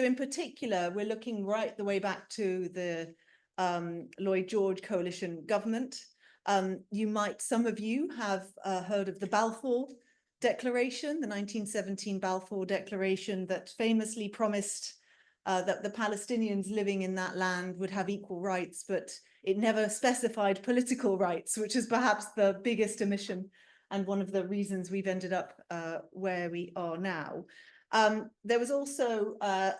in particular, we're looking right the way back to the Lloyd George Coalition Government. Some of you have heard of the Balfour Declaration, the 1917 Balfour Declaration that famously promised that the Palestinians living in that land would have equal rights, but it never specified political rights, which is perhaps the biggest omission and one of the reasons we've ended up where we are now. There was also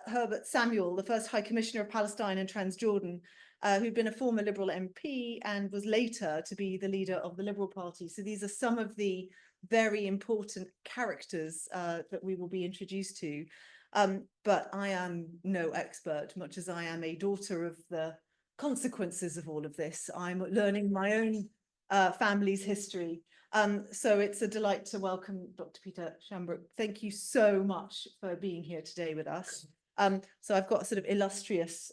Herbert Samuel, the first High Commissioner of Palestine and Transjordan, who'd been a former Liberal MP and was later to be the leader of the Liberal Party. So these are some of the very important characters that we will be introduced to. But I am no expert, much as I am a daughter of the consequences of all of this. I'm learning my own family's history. So it's a delight to welcome Dr. Peter Shambrook. Thank you so much for being here today with us. So I've got a sort of illustrious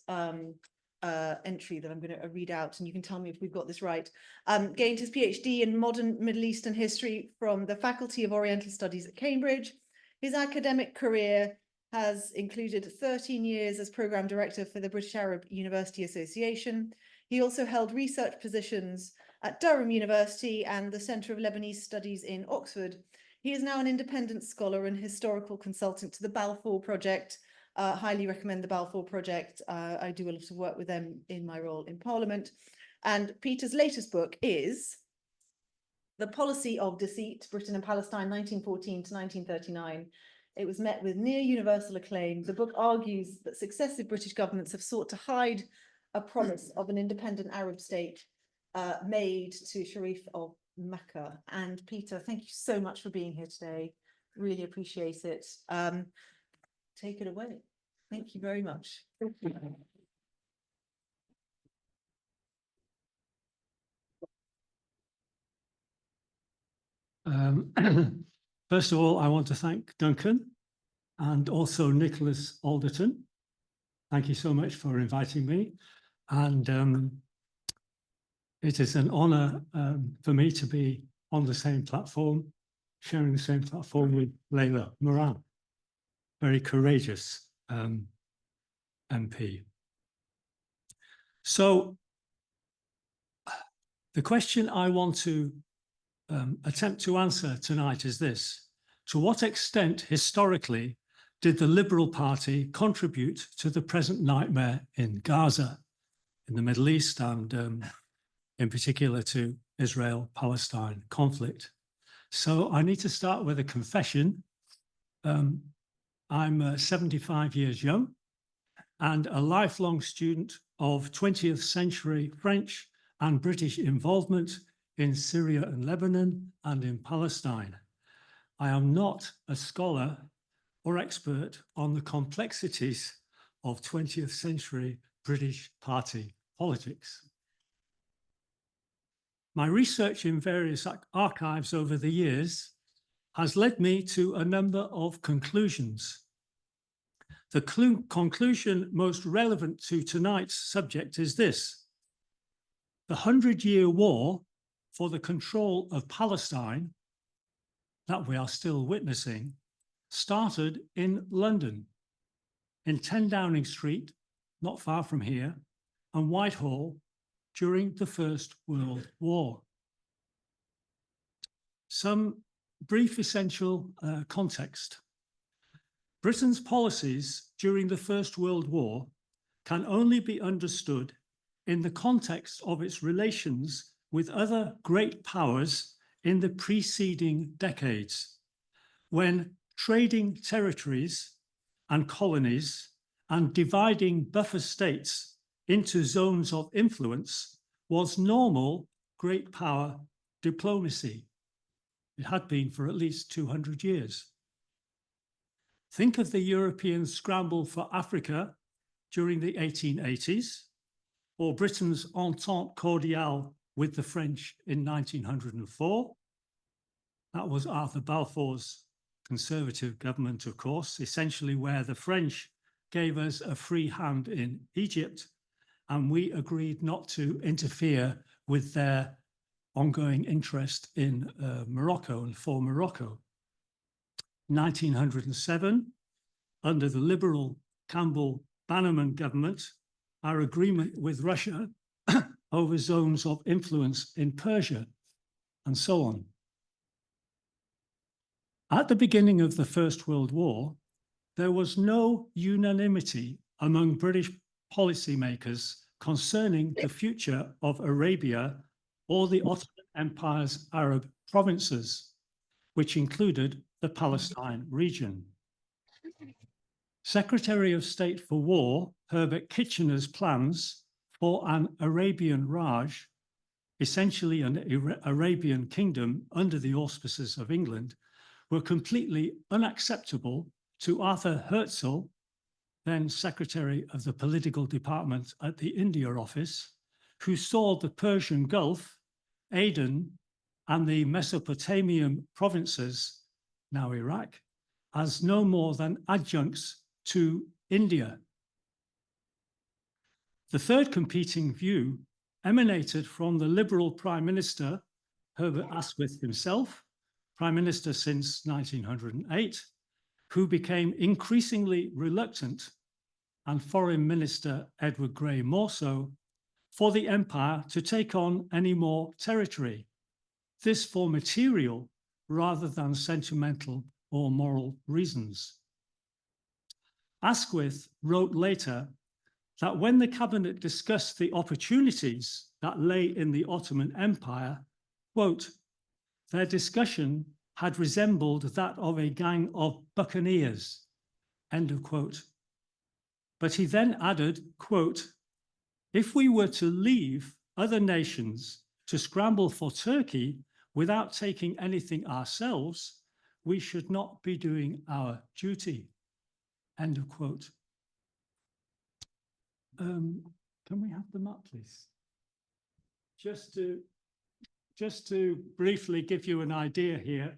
entry that I'm going to read out, and you can tell me if we've got this right. Gained his PhD in modern Middle Eastern history from the Faculty of Oriental Studies at Cambridge. His academic career has included 13 years as Programme Director for the British Arab University Association. He also held research positions at Durham University and the Centre of Lebanese Studies in Oxford. He is now an independent scholar and historical consultant to the Balfour Project. Highly recommend the Balfour Project. I do a lot of work with them in my role in Parliament. And Peter's latest book is The Policy of Deceit, Britain and Palestine, 1914 to 1939. It was met with near universal acclaim. The book argues that successive British governments have sought to hide a promise of an independent Arab state made to Sharif of Mecca. And Peter, thank you so much for being here today. Really appreciate it. Take it away. Thank you very much. First of all, I want to thank Duncan and also Nicholas Alderton. Thank you so much for inviting me. And it is an honour for me to be on the same platform, sharing the same platform with Layla Moran, very courageous MP. So the question I want to attempt to answer tonight is this: to what extent historically did the Liberal Party contribute to the present nightmare in Gaza, in the Middle East, and in particular to Israel-Palestine conflict? So I need to start with a confession. I'm 75 years young and a lifelong student of 20th century French and British involvement in Syria and Lebanon and in Palestine. I am not a scholar or expert on the complexities of 20th century British party politics. My research in various archives over the years has led me to a number of conclusions. The conclusion most relevant to tonight's subject is this: the 100-year war for the control of Palestine that we are still witnessing started in London, in 10 Downing Street, not far from here, and Whitehall during the First World War. Some brief essential context. Britain's policies during the First World War can only be understood in the context of its relations with other great powers in the preceding decades, when trading territories and colonies and dividing buffer states into zones of influence was normal great power diplomacy. It had been for at least 200 years. Think of the European scramble for Africa during the 1880s, or Britain's entente cordiale with the French in 1904. That was Arthur Balfour's Conservative government, of course, essentially where the French gave us a free hand in Egypt, and we agreed not to interfere with their ongoing interest in Morocco and for Morocco. 1907, under the Liberal Campbell-Bannerman government, our agreement with Russia over zones of influence in Persia, and so on. At the beginning of the First World War, there was no unanimity among British policymakers concerning the future of Arabia or the Ottoman Empire's Arab provinces, which included the Palestine region. Secretary of State for War Herbert Kitchener's plans for an Arabian Raj, essentially an Arabian kingdom under the auspices of England, were completely unacceptable to Arthur Herzl, then Secretary of the Political Department at the India Office, who saw the Persian Gulf, Aden, and the Mesopotamian provinces, now Iraq, as no more than adjuncts to India. The third competing view emanated from the Liberal Prime Minister, Herbert Asquith himself, Prime Minister since 1908, who became increasingly reluctant, and Foreign Minister Edward Grey more so, for the empire to take on any more territory, this for material rather than sentimental or moral reasons. Asquith wrote later that when the cabinet discussed the opportunities that lay in the Ottoman Empire, quote, their discussion had resembled that of a gang of buccaneers, end of quote. But he then added, quote, if we were to leave other nations to scramble for Turkey without taking anything ourselves, we should not be doing our duty, end of quote. Can we have the map, please? Just to briefly give you an idea here,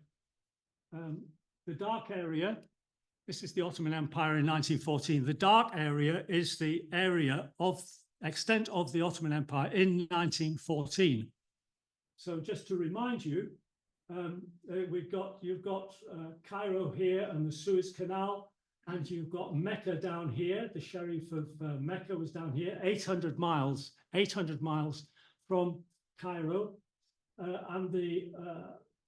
the dark area, this is the Ottoman Empire in 1914. The dark area is the area of extent of the Ottoman Empire in 1914. So just to remind you, you've got Cairo here and the Suez Canal, and you've got Mecca down here. The Sharif of Mecca was down here, 800 miles from Cairo, and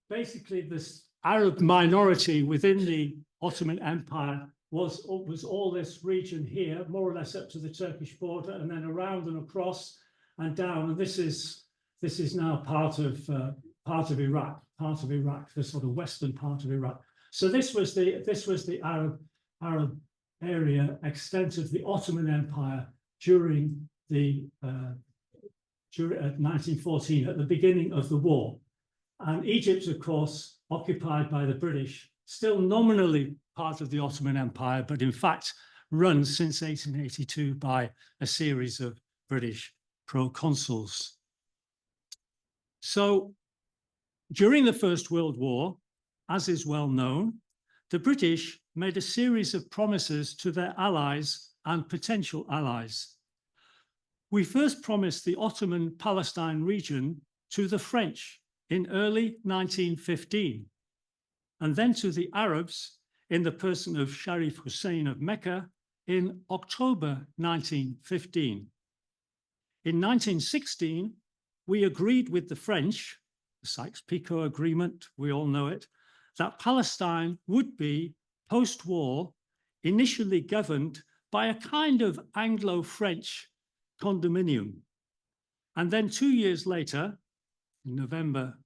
basically this Arab minority within the Ottoman Empire was all this region here, more or less up to the Turkish border, and then around and across and down. And this is now part of Iraq, the sort of western part of Iraq. So this was the Arab area extent of the Ottoman Empire during 1914, at the beginning of the war. And Egypt, of course, occupied by the British, still nominally part of the Ottoman Empire, but in fact run since 1882 by a series of British proconsuls. So during the First World War, as is well known, the British made a series of promises to their allies and potential allies. We first promised the Ottoman Palestine region to the French in early 1915, and then to the Arabs in the person of Sharif Hussein of Mecca in October 1915. In 1916, we agreed with the French, the Sykes-Picot Agreement, we all know it, that Palestine would be, post-war, initially governed by a kind of Anglo-French condominium. And then 2 years later, in November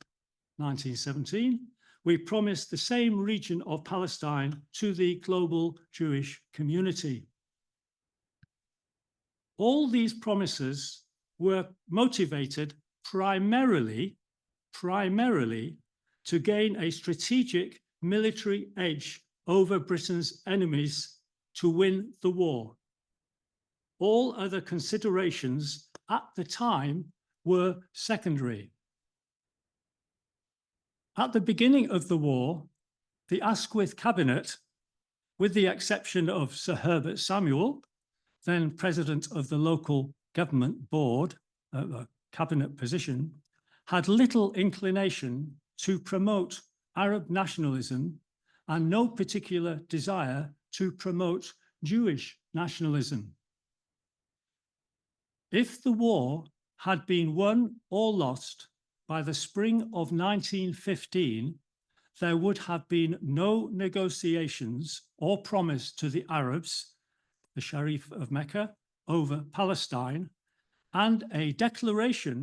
1917, we promised the same region of Palestine to the global Jewish community. All these promises were motivated primarily to gain a strategic military edge over Britain's enemies to win the war. All other considerations at the time were secondary. At the beginning of the war, the Asquith cabinet, with the exception of Sir Herbert Samuel, then president of the local government board, cabinet position, had little inclination to promote Arab nationalism and no particular desire to promote Jewish nationalism. If the war had been won or lost by the spring of 1915, there would have been no negotiations or promise to the Arabs, the Sharif of Mecca, over Palestine, and a declaration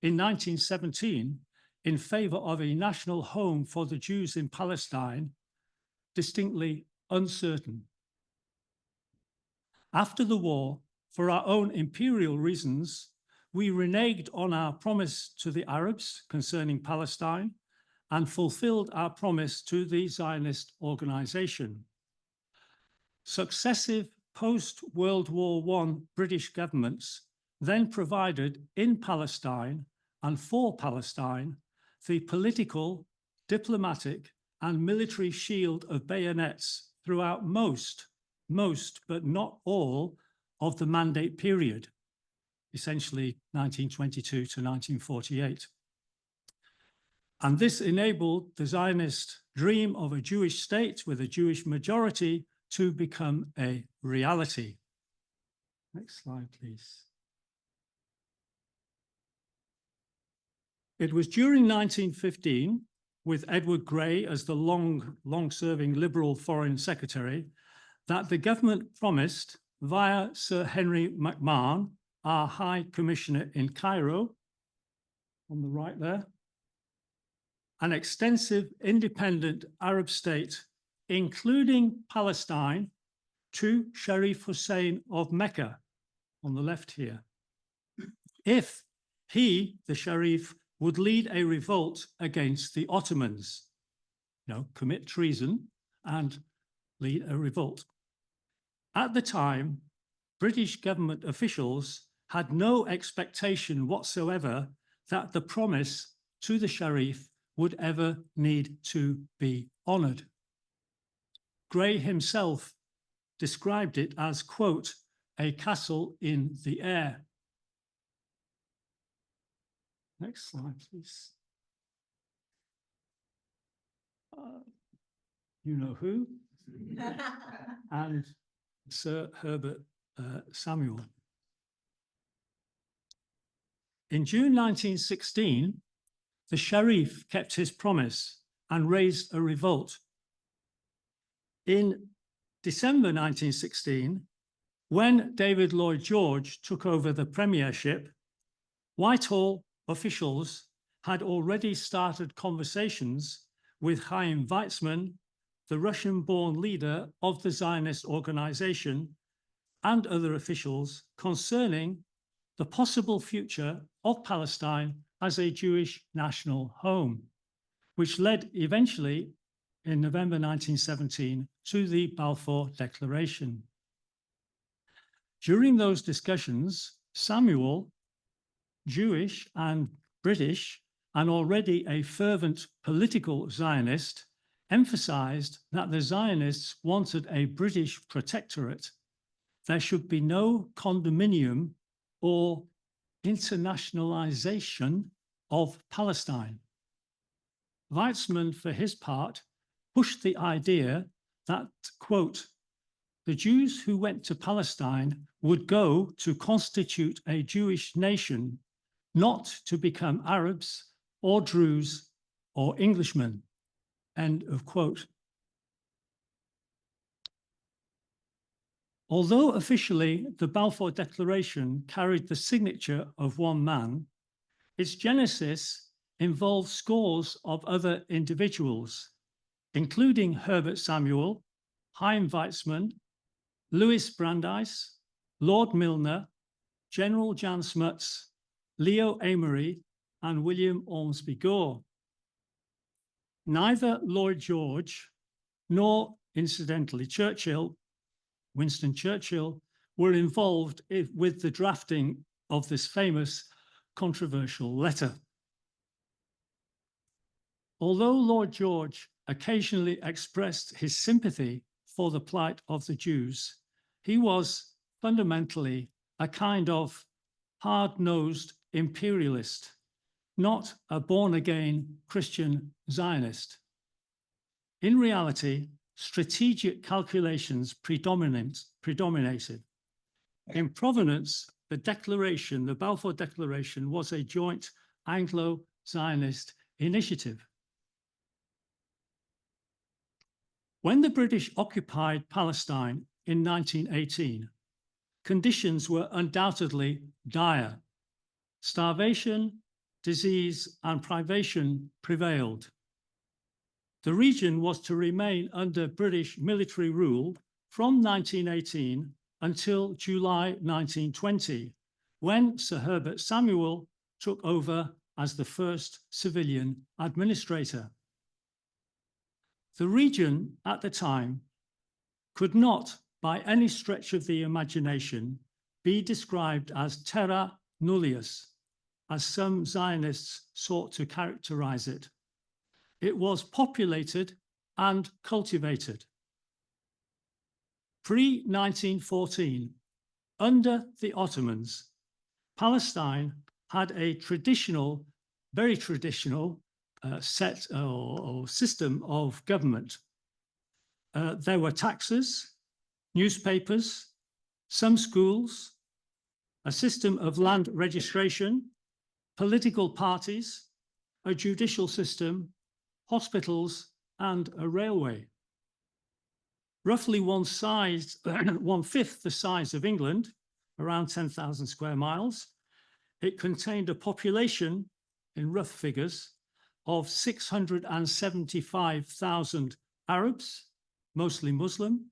in 1917 in favor of a national home for the Jews in Palestine, distinctly uncertain. After the war, for our own imperial reasons, we reneged on our promise to the Arabs concerning Palestine and fulfilled our promise to the Zionist organization. Successive post-World War I British governments then provided in Palestine and for Palestine the political, diplomatic, and military shield of bayonets throughout most, but not all, of the mandate period, essentially 1922 to 1948. And this enabled the Zionist dream of a Jewish state with a Jewish majority to become a reality. Next slide, please. It was during 1915, with Edward Grey as the long-serving Liberal Foreign Secretary, that the government promised, via Sir Henry McMahon, our High Commissioner in Cairo, on the right there, an extensive independent Arab state, including Palestine, to Sharif Hussein of Mecca, on the left here, if he, the Sharif, would lead a revolt against the Ottomans, commit treason and lead a revolt. At the time, British government officials had no expectation whatsoever that the promise to the Sharif would ever need to be honoured. Grey himself described it as, quote, a castle in the air. Next slide, please. You know who? And Sir Herbert Samuel. In June 1916, the Sharif kept his promise and raised a revolt. In December 1916, when David Lloyd George took over the premiership, Whitehall officials had already started conversations with Chaim Weizmann, the Russian-born leader of the Zionist organization, and other officials concerning the possible future of Palestine as a Jewish national home, which led eventually in November 1917 to the Balfour Declaration. During those discussions, Samuel, Jewish and British, and already a fervent political Zionist, emphasized that the Zionists wanted a British protectorate. There should be no condominium or internationalization of Palestine. Weizmann, for his part, pushed the idea that, quote, the Jews who went to Palestine would go to constitute a Jewish nation, not to become Arabs or Druze or Englishmen, end of quote. Although officially the Balfour Declaration carried the signature of one man, its genesis involved scores of other individuals, including Herbert Samuel, Chaim Weizmann, Louis Brandeis, Lord Milner, General Jan Smuts, Leo Amory, and William Ormsby Gore. Neither Lloyd George nor, incidentally, Winston Churchill, were involved with the drafting of this famous controversial letter. Although Lloyd George occasionally expressed his sympathy for the plight of the Jews, he was fundamentally a kind of hard-nosed imperialist, not a born-again Christian Zionist. In reality, strategic calculations predominated. In provenance, the declaration, the Balfour Declaration, was a joint Anglo-Zionist initiative. When the British occupied Palestine in 1918, conditions were undoubtedly dire. Starvation, disease, and privation prevailed. The region was to remain under British military rule from 1918 until July 1920, when Sir Herbert Samuel took over as the first civilian administrator. The region at the time could not, by any stretch of the imagination, be described as terra nullius, as some Zionists sought to characterize it. It was populated and cultivated. Pre-1914, under the Ottomans, Palestine had a traditional, very traditional set or system of government. There were taxes, newspapers, some schools, a system of land registration, political parties, a judicial system, hospitals, and a railway. Roughly one-fifth the size of England, around 10,000 square miles. It contained a population, in rough figures, of 675,000 Arabs, mostly Muslim,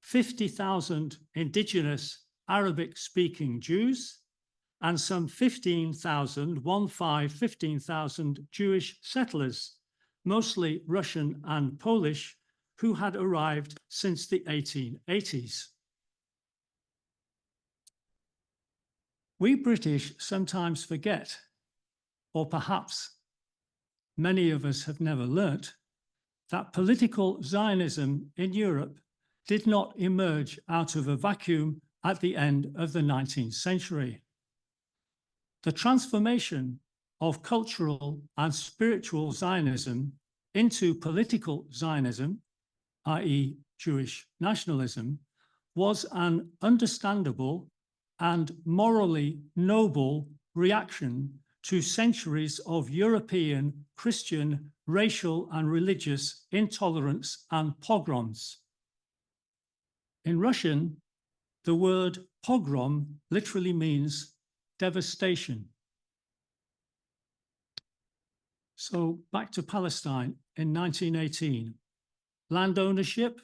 50,000 indigenous Arabic-speaking Jews, and some 15,000 Jewish settlers, mostly Russian and Polish, who had arrived since the 1880s. We British sometimes forget, or perhaps many of us have never learnt, that political Zionism in Europe did not emerge out of a vacuum at the end of the 19th century. The transformation of cultural and spiritual Zionism into political Zionism, i.e. Jewish nationalism, was an understandable and morally noble reaction to centuries of European Christian racial and religious intolerance and pogroms. In Russian, the word pogrom literally means devastation. So back to Palestine in 1918. Land ownership,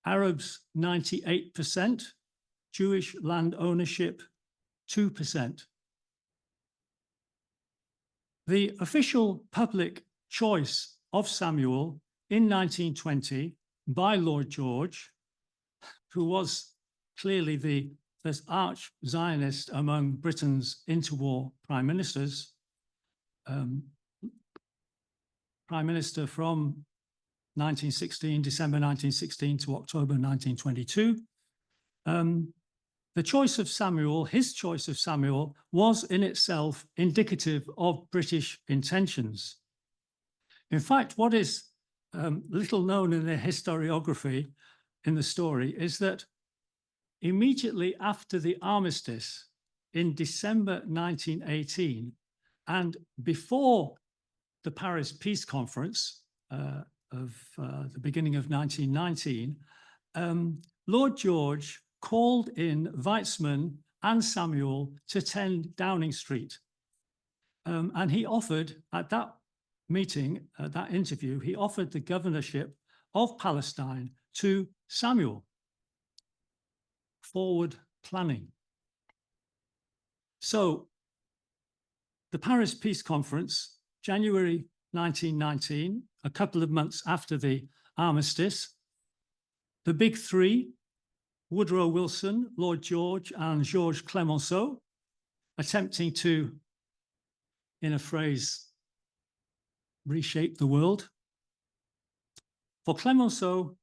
Arabs 98%, Jewish land ownership 2%. The official public choice of Samuel in 1920 by Lloyd George, who was clearly the arch Zionist among Britain's interwar prime ministers, prime minister from 1916, December 1916 to October 1922. The choice of Samuel, his choice of Samuel, was in itself indicative of British intentions. In fact, what is little known in the historiography in the story is that immediately after the armistice in December 1918 and before the Paris Peace Conference of the beginning of 1919, Lord George called in Weizmann and Samuel to 10 Downing Street. And he offered, at that meeting, at that interview, he offered the governorship of Palestine to Samuel. Forward planning. So the Paris Peace Conference, January 1919, a couple of months after the armistice, the big three, Woodrow Wilson, Lloyd George, and Georges Clemenceau, attempting to, in a phrase, reshape the world. For Clemenceau,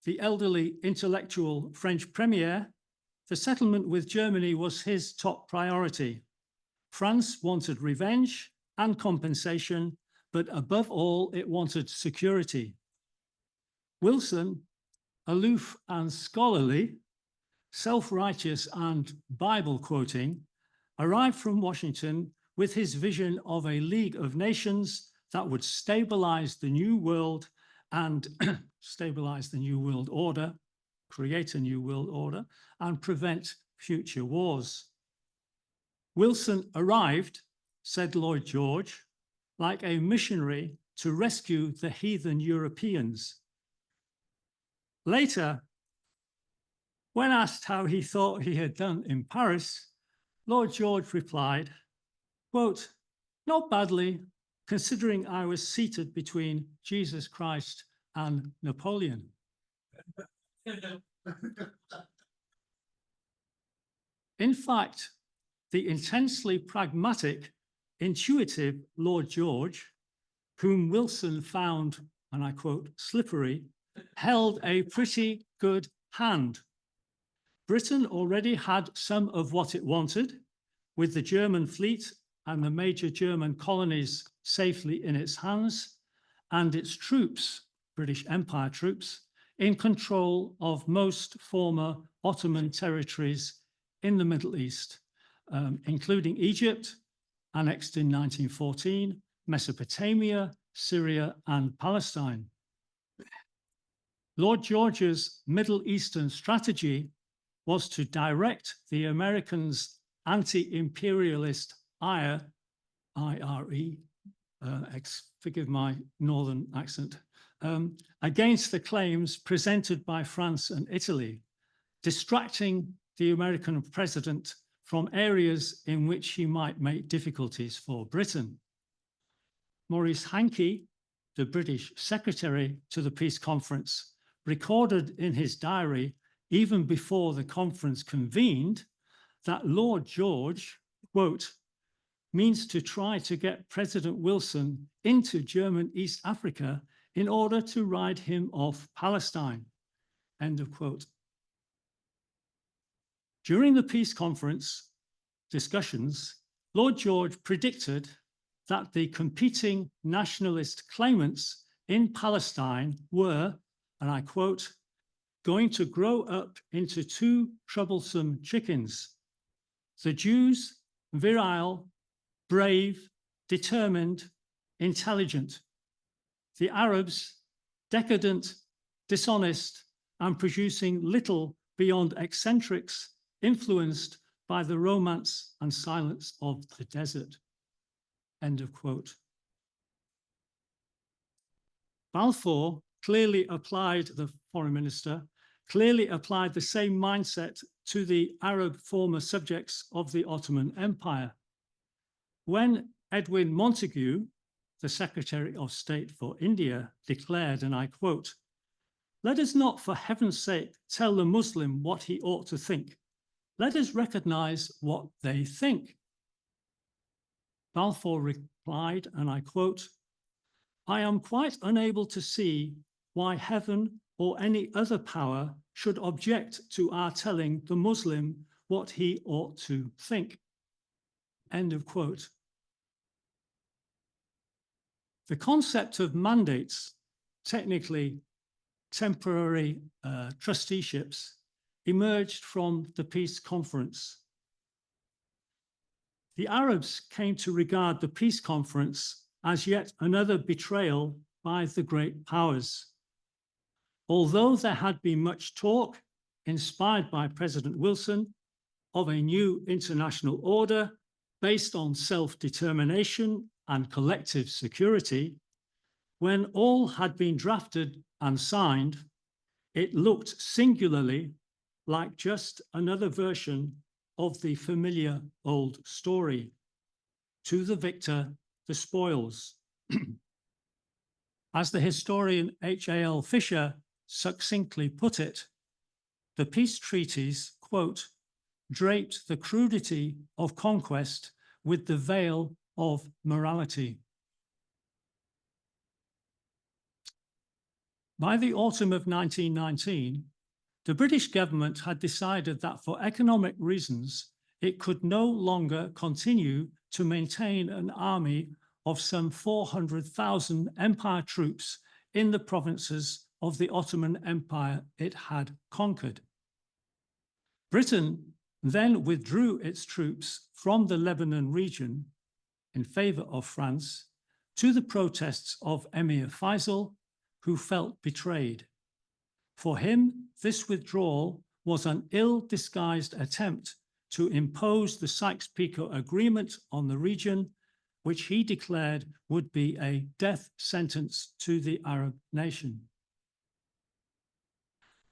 the elderly intellectual French premier, the settlement with Germany was his top priority. France wanted revenge and compensation, but above all, it wanted security. Wilson, aloof and scholarly, self-righteous and Bible quoting, arrived from Washington with his vision of a League of Nations that would stabilize the New World and stabilize the New World Order, create a New World Order, and prevent future wars. Wilson arrived, said Lloyd George, like a missionary to rescue the heathen Europeans. Later, when asked how he thought he had done in Paris, Lloyd George replied, quote, "Not badly, considering I was seated between Jesus Christ and Napoleon." In fact, the intensely pragmatic, intuitive Lord George, whom Wilson found, and I quote, slippery, held a pretty good hand. Britain already had some of what it wanted, with the German fleet and the major German colonies safely in its hands, and its troops, British Empire troops, in control of most former Ottoman territories in the Middle East, including Egypt, annexed in 1914, Mesopotamia, Syria, and Palestine. Lord George's Middle Eastern strategy was to direct the Americans' anti-imperialist ire, I-R-E, forgive my northern accent, against the claims presented by France and Italy, distracting the American president from areas in which he might make difficulties for Britain. Maurice Hankey, the British secretary to the peace conference, recorded in his diary, even before the conference convened, that Lord George, quote, means to try to get President Wilson into German East Africa in order to ride him off Palestine, end of quote. During the peace conference discussions, Lord George predicted that the competing nationalist claimants in Palestine were, and I quote, going to grow up into two troublesome chickens. The Jews, virile, brave, determined, intelligent. The Arabs, decadent, dishonest, and producing little beyond eccentrics, influenced by the romance and silence of the desert. End of quote. Balfour clearly applied, the foreign minister, clearly applied the same mindset to the Arab former subjects of the Ottoman Empire. When Edwin Montagu, the Secretary of State for India, declared, and I quote, "Let us not, for heaven's sake, tell the Muslim what he ought to think. Let us recognize what they think." Balfour replied, and I quote, "I am quite unable to see why heaven or any other power should object to our telling the Muslim what he ought to think." End of quote. The concept of mandates, technically temporary trusteeships, emerged from the peace conference. The Arabs came to regard the peace conference as yet another betrayal by the great powers. Although there had been much talk, inspired by President Wilson, of a new international order based on self-determination and collective security, when all had been drafted and signed, it looked singularly like just another version of the familiar old story. To the victor, the spoils. As the historian H.A.L. Fisher succinctly put it, the peace treaties, quote, draped the crudity of conquest with the veil of morality. By the autumn of 1919, the British government had decided that for economic reasons, it could no longer continue to maintain an army of some 400,000 Empire troops in the provinces of the Ottoman Empire it had conquered. Britain then withdrew its troops from the Lebanon region in favor of France to the protests of Emir Faisal, who felt betrayed. For him, this withdrawal was an ill-disguised attempt to impose the Sykes-Picot Agreement on the region, which he declared would be a death sentence to the Arab nation.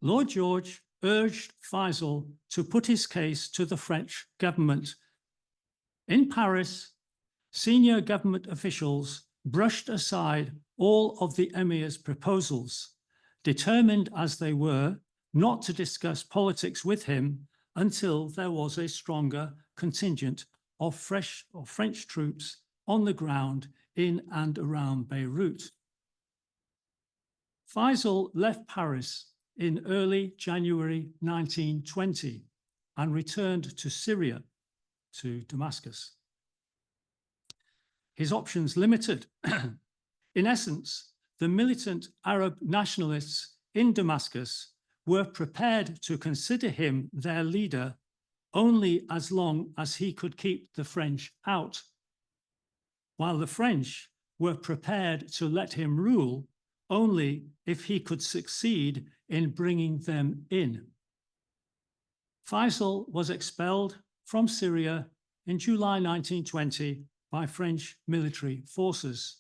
Lloyd George urged Faisal to put his case to the French government. In Paris, senior government officials brushed aside all of the emir's proposals, determined as they were not to discuss politics with him until there was a stronger contingent of French troops on the ground in and around Beirut. Faisal left Paris in early January 1920 and returned to Syria, to Damascus. His options limited. In essence, the militant Arab nationalists in Damascus were prepared to consider him their leader only as long as he could keep the French out, while the French were prepared to let him rule only if he could succeed in bringing them in. Faisal was expelled from Syria in July 1920 by French military forces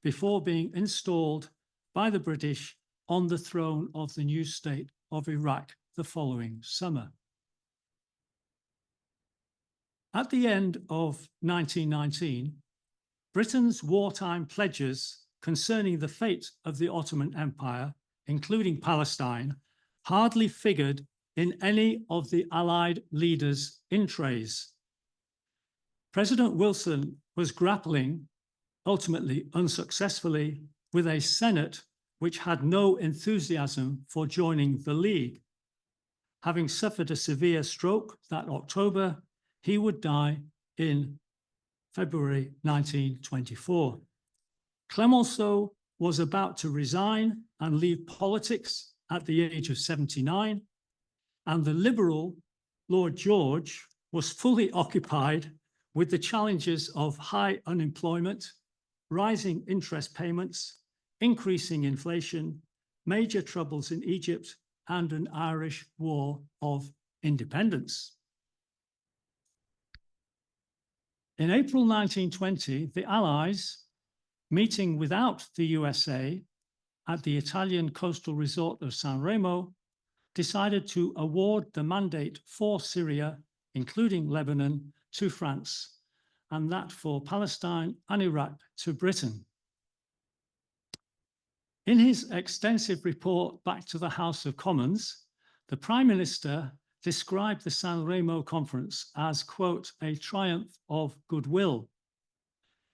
before being installed by the British on the throne of the new state of Iraq the following summer. At the end of 1919, Britain's wartime pledges concerning the fate of the Ottoman Empire, including Palestine, hardly figured in any of the Allied leaders' in trays. President Wilson was grappling, ultimately unsuccessfully, with a Senate which had no enthusiasm for joining the League. Having suffered a severe stroke that October, he would die in February 1924. Clemenceau was about to resign and leave politics at the age of 79, and the Liberal Lloyd George was fully occupied with the challenges of high unemployment, rising interest payments, increasing inflation, major troubles in Egypt, and an Irish War of Independence. In April 1920, the Allies, meeting without the USA at the Italian coastal resort of San Remo, decided to award the mandate for Syria, including Lebanon, to France, and that for Palestine and Iraq to Britain. In his extensive report back to the House of Commons, the Prime Minister described the San Remo conference as, quote, a triumph of goodwill.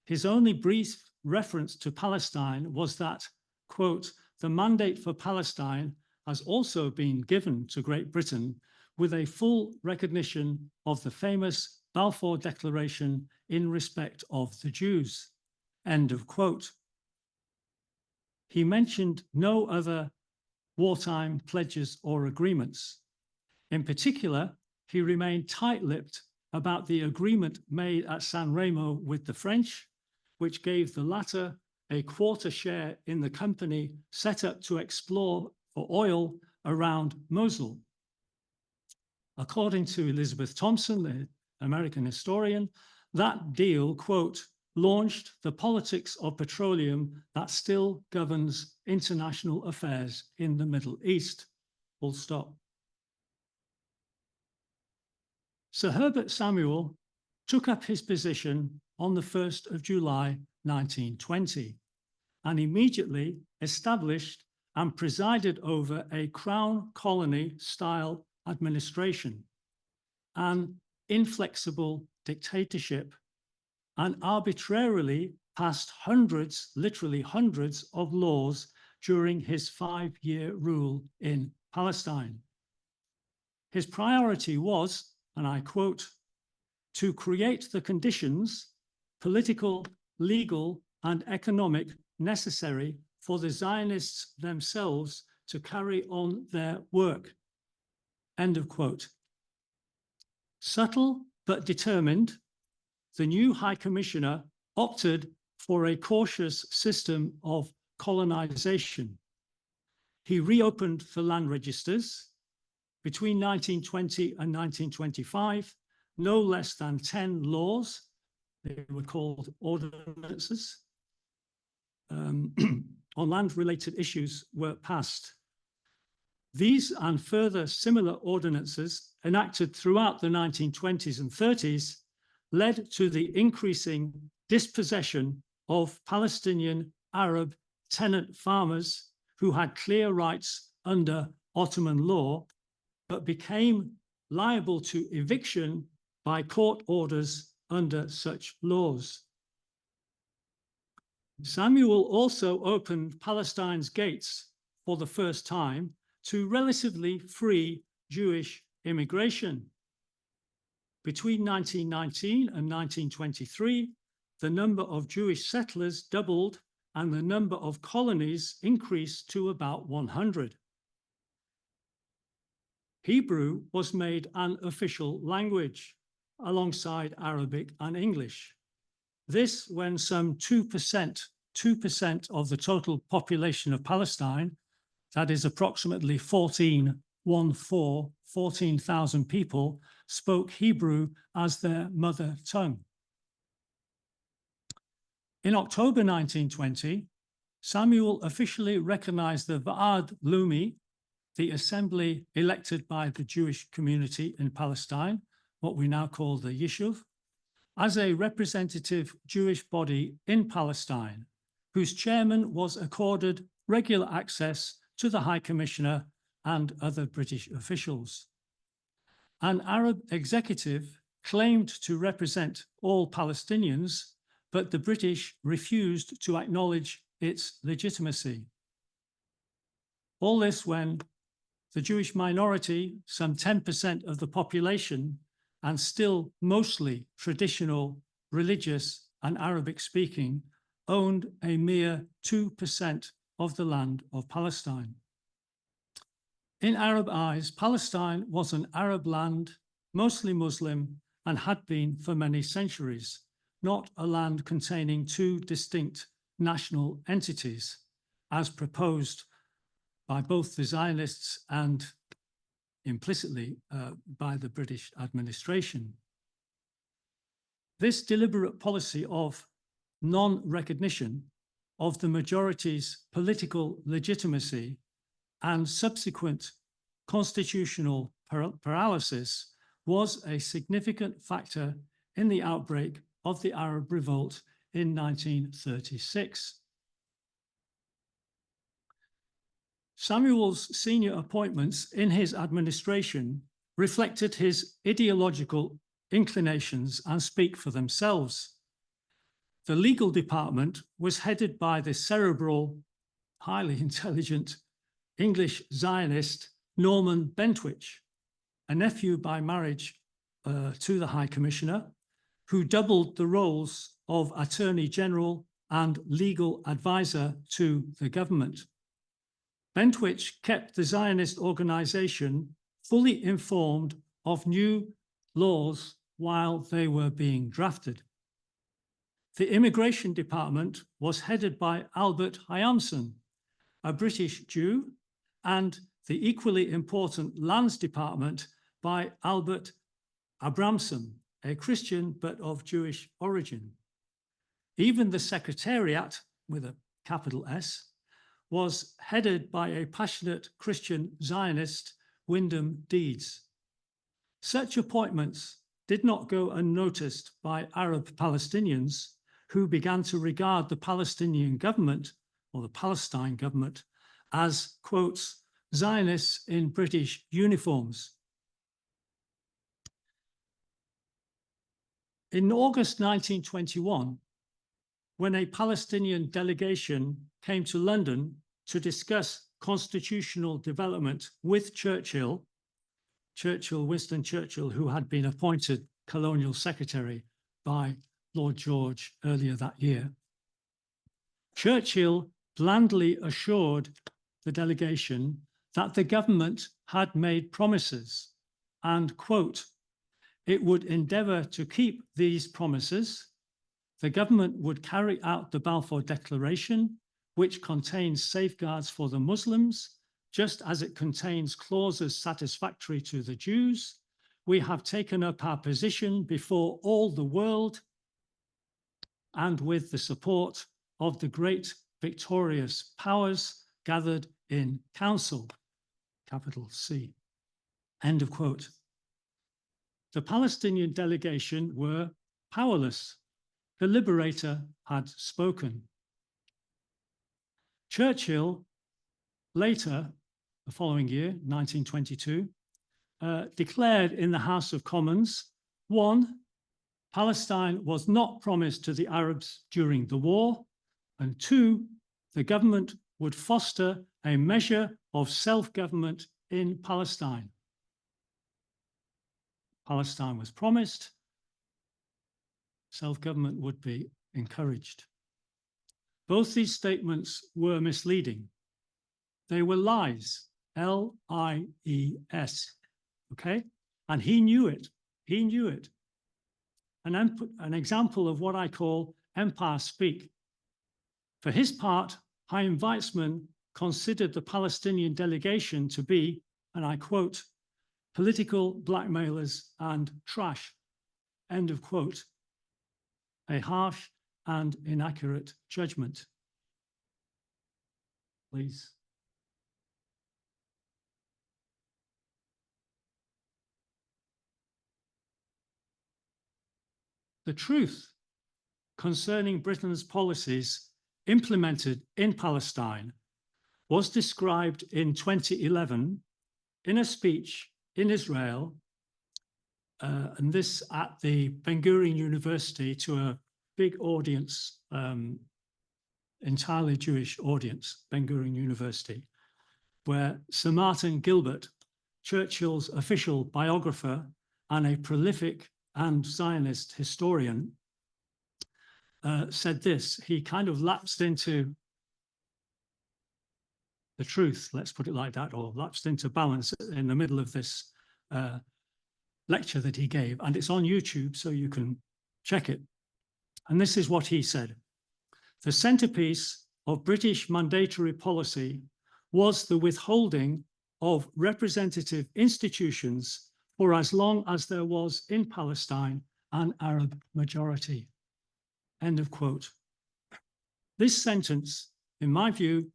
His only brief reference to Palestine was that, quote, the mandate for Palestine has also been given to Great Britain with a full recognition of the famous Balfour Declaration in respect of the Jews, end of quote. He mentioned no other wartime pledges or agreements. In particular, he remained tight-lipped about the agreement made at San Remo with the French, which gave the latter a quarter share in the company set up to explore for oil around Mosul. According to Elizabeth Thompson, the American historian, that deal, quote, launched the politics of petroleum that still governs international affairs in the Middle East, full stop. Sir Herbert Samuel took up his position on the 1st of July 1920 and immediately established and presided over a Crown colony style administration, an inflexible dictatorship, and arbitrarily passed hundreds, literally hundreds of laws during his 5-year rule in Palestine. His priority was, and I quote, to create the conditions, political, legal, and economic necessary for the Zionists themselves to carry on their work. End of quote. Subtle but determined, the new High Commissioner opted for a cautious system of colonization. He reopened the land registers. Between 1920 and 1925, no less than 10 laws, they were called ordinances, on land-related issues were passed. These and further similar ordinances enacted throughout the 1920s and 30s led to the increasing dispossession of Palestinian Arab tenant farmers who had clear rights under Ottoman law, but became liable to eviction by court orders under such laws. Samuel also opened Palestine's gates for the first time to relatively free Jewish immigration. Between 1919 and 1923, the number of Jewish settlers doubled and the number of colonies increased to about 100. Hebrew was made an official language alongside Arabic and English. This when some 2% of the total population of Palestine, that is approximately 14,000 people, spoke Hebrew as their mother tongue. In October 1920, Samuel officially recognized the Va'ad Leumi, the assembly elected by the Jewish community in Palestine, what we now call the Yishuv, as a representative Jewish body in Palestine, whose chairman was accorded regular access to the High Commissioner and other British officials. An Arab executive claimed to represent all Palestinians, but the British refused to acknowledge its legitimacy. All this when the Jewish minority, some 10% of the population, and still mostly traditional, religious, and Arabic speaking, owned a mere 2% of the land of Palestine. In Arab eyes, Palestine was an Arab land, mostly Muslim, and had been for many centuries, not a land containing two distinct national entities, as proposed by both the Zionists and implicitly by the British administration. This deliberate policy of non-recognition of the majority's political legitimacy and subsequent constitutional paralysis was a significant factor in the outbreak of the Arab Revolt in 1936. Samuel's senior appointments in his administration reflected his ideological inclinations and speak for themselves. The legal department was headed by the cerebral, highly intelligent English Zionist Norman Bentwich, a nephew by marriage to the High Commissioner, who doubled the roles of Attorney General and legal advisor to the government. Bentwich kept the Zionist organization fully informed of new laws while they were being drafted. The immigration department was headed by Albert Hyamson, a British Jew, and the equally important lands department by Albert Abramson, a Christian but of Jewish origin. Even the Secretariat, with a capital S, was headed by a passionate Christian Zionist, Wyndham Deeds. Such appointments did not go unnoticed by Arab Palestinians, who began to regard the Palestinian government, or the Palestine government, as, quotes, Zionists in British uniforms. In August 1921, when a Palestinian delegation came to London to discuss constitutional development with Winston Churchill, who had been appointed colonial secretary by Lloyd George earlier that year, Churchill blandly assured the delegation that the government had made promises and, quote, it would endeavour to keep these promises. The government would carry out the Balfour Declaration, which contains safeguards for the Muslims, just as it contains clauses satisfactory to the Jews. We have taken up our position before all the world and with the support of the great victorious powers gathered in council, capital C, end of quote. The Palestinian delegation were powerless. The liberator had spoken. Churchill, later, the following year, 1922, declared in the House of Commons, 1, Palestine was not promised to the Arabs during the war, and 2, the government would foster a measure of self-government in Palestine. Palestine was promised, self-government would be encouraged. Both these statements were misleading. They were lies, L-I-E-S, okay? And he knew it, he knew it. An example of what I call empire speak. For his part, Chaim Weizmann considered the Palestinian delegation to be, and I quote, political blackmailers and trash, end of quote. A harsh and inaccurate judgment. Please. The truth concerning Britain's policies implemented in Palestine was described in 2011 in a speech in Israel, and this at the Ben Gurion University to a big audience, entirely Jewish audience, Ben Gurion University, where Sir Martin Gilbert, Churchill's official biographer and a prolific and Zionist historian, said this. He kind of lapsed into the truth, let's put it like that, or lapsed into balance in the middle of this lecture that he gave, and it's on YouTube, so you can check it. And this is what he said. The centerpiece of British mandatory policy was the withholding of representative institutions for as long as there was in Palestine an Arab majority. End of quote. This sentence, in my view,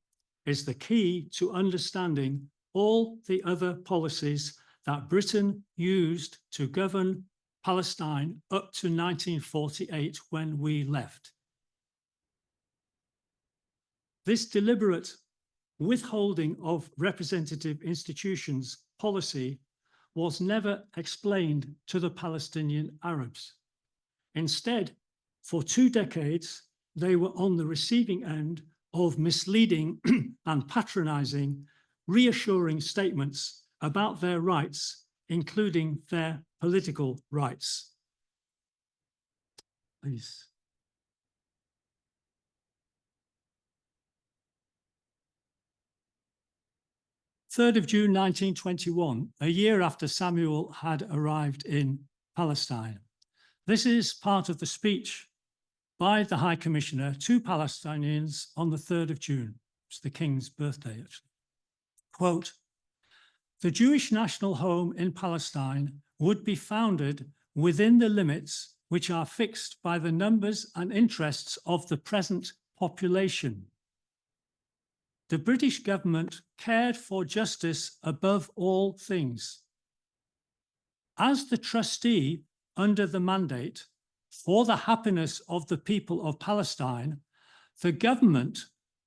is the key to understanding all the other policies that Britain used to govern Palestine up to 1948 when we left. This deliberate withholding of representative institutions policy was never explained to the Palestinian Arabs. Instead, for 2 decades, they were on the receiving end of misleading and patronizing, reassuring statements about their rights, including their political rights. Please. June 3rd, 1921, a year after Samuel had arrived in Palestine. This is part of the speech by the High Commissioner to Palestinians on the 3rd of June. It's the King's birthday, actually. Quote, the Jewish national home in Palestine would be founded within the limits which are fixed by the numbers and interests of the present population. The British government cared for justice above all things. As the trustee under the mandate for the happiness of the people of Palestine, the government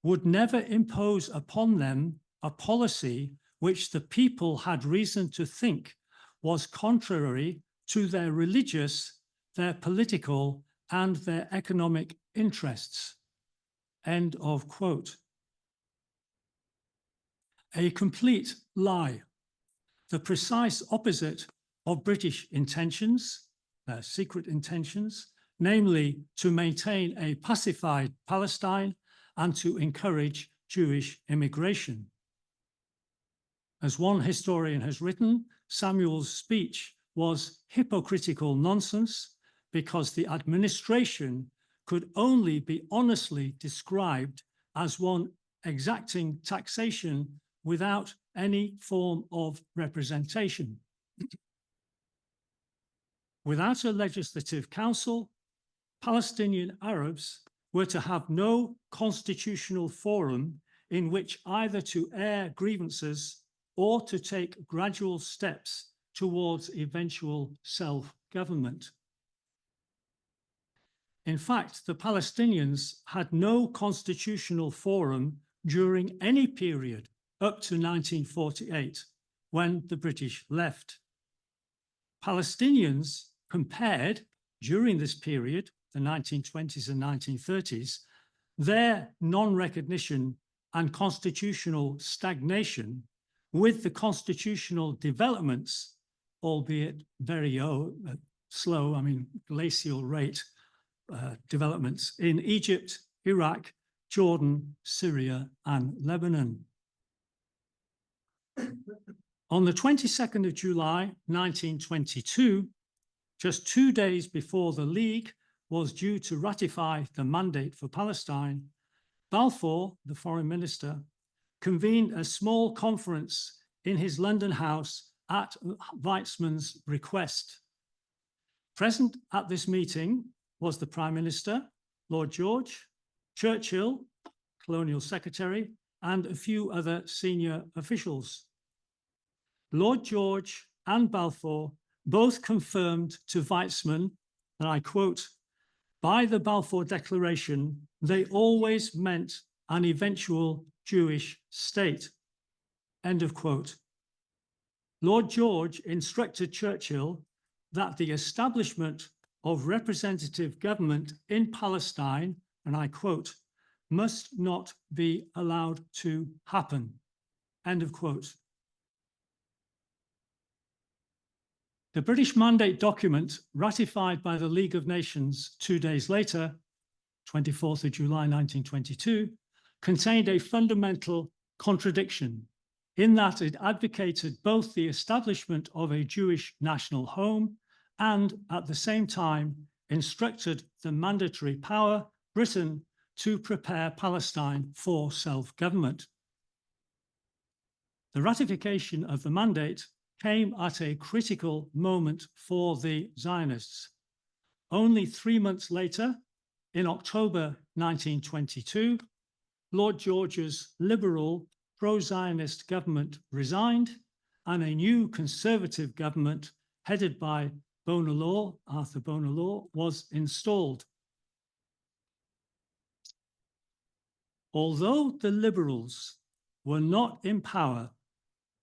would never impose upon them a policy which the people had reason to think was contrary to their religious, their political, and their economic interests. End of quote. A complete lie, the precise opposite of British intentions, secret intentions, namely to maintain a pacified Palestine and to encourage Jewish immigration. As one historian has written, Samuel's speech was hypocritical nonsense because the administration could only be honestly described as one exacting taxation without any form of representation. Without a legislative council, Palestinian Arabs were to have no constitutional forum in which either to air grievances or to take gradual steps towards eventual self-government. In fact, the Palestinians had no constitutional forum during any period up to 1948, when the British left. Palestinians compared during this period, the 1920s and 1930s, their non-recognition and constitutional stagnation with the constitutional developments, albeit very slow, glacial rate developments in Egypt, Iraq, Jordan, Syria, and Lebanon. On the 22nd of July, 1922, just 2 days before the League was due to ratify the mandate for Palestine, Balfour, the foreign minister, convened a small conference in his London house at Weizmann's request. Present at this meeting was the Prime Minister, Lloyd George, Churchill, Colonial Secretary, and a few other senior officials. Lloyd George and Balfour both confirmed to Weizmann, and I quote, "By the Balfour Declaration, they always meant an eventual Jewish state." End of quote. Lloyd George instructed Churchill that the establishment of representative government in Palestine, and I quote, "must not be allowed to happen." End of quote. The British Mandate document, ratified by the League of Nations 2 days later, 24th of July 1922, contained a fundamental contradiction in that it advocated both the establishment of a Jewish national home and at the same time instructed the mandatory power, Britain, to prepare Palestine for self-government. The ratification of the mandate came at a critical moment for the Zionists. Only 3 months later, in October 1922, Lloyd George's liberal pro-Zionist government resigned and a new conservative government headed by Arthur Bonar Law, was installed. Although the Liberals were not in power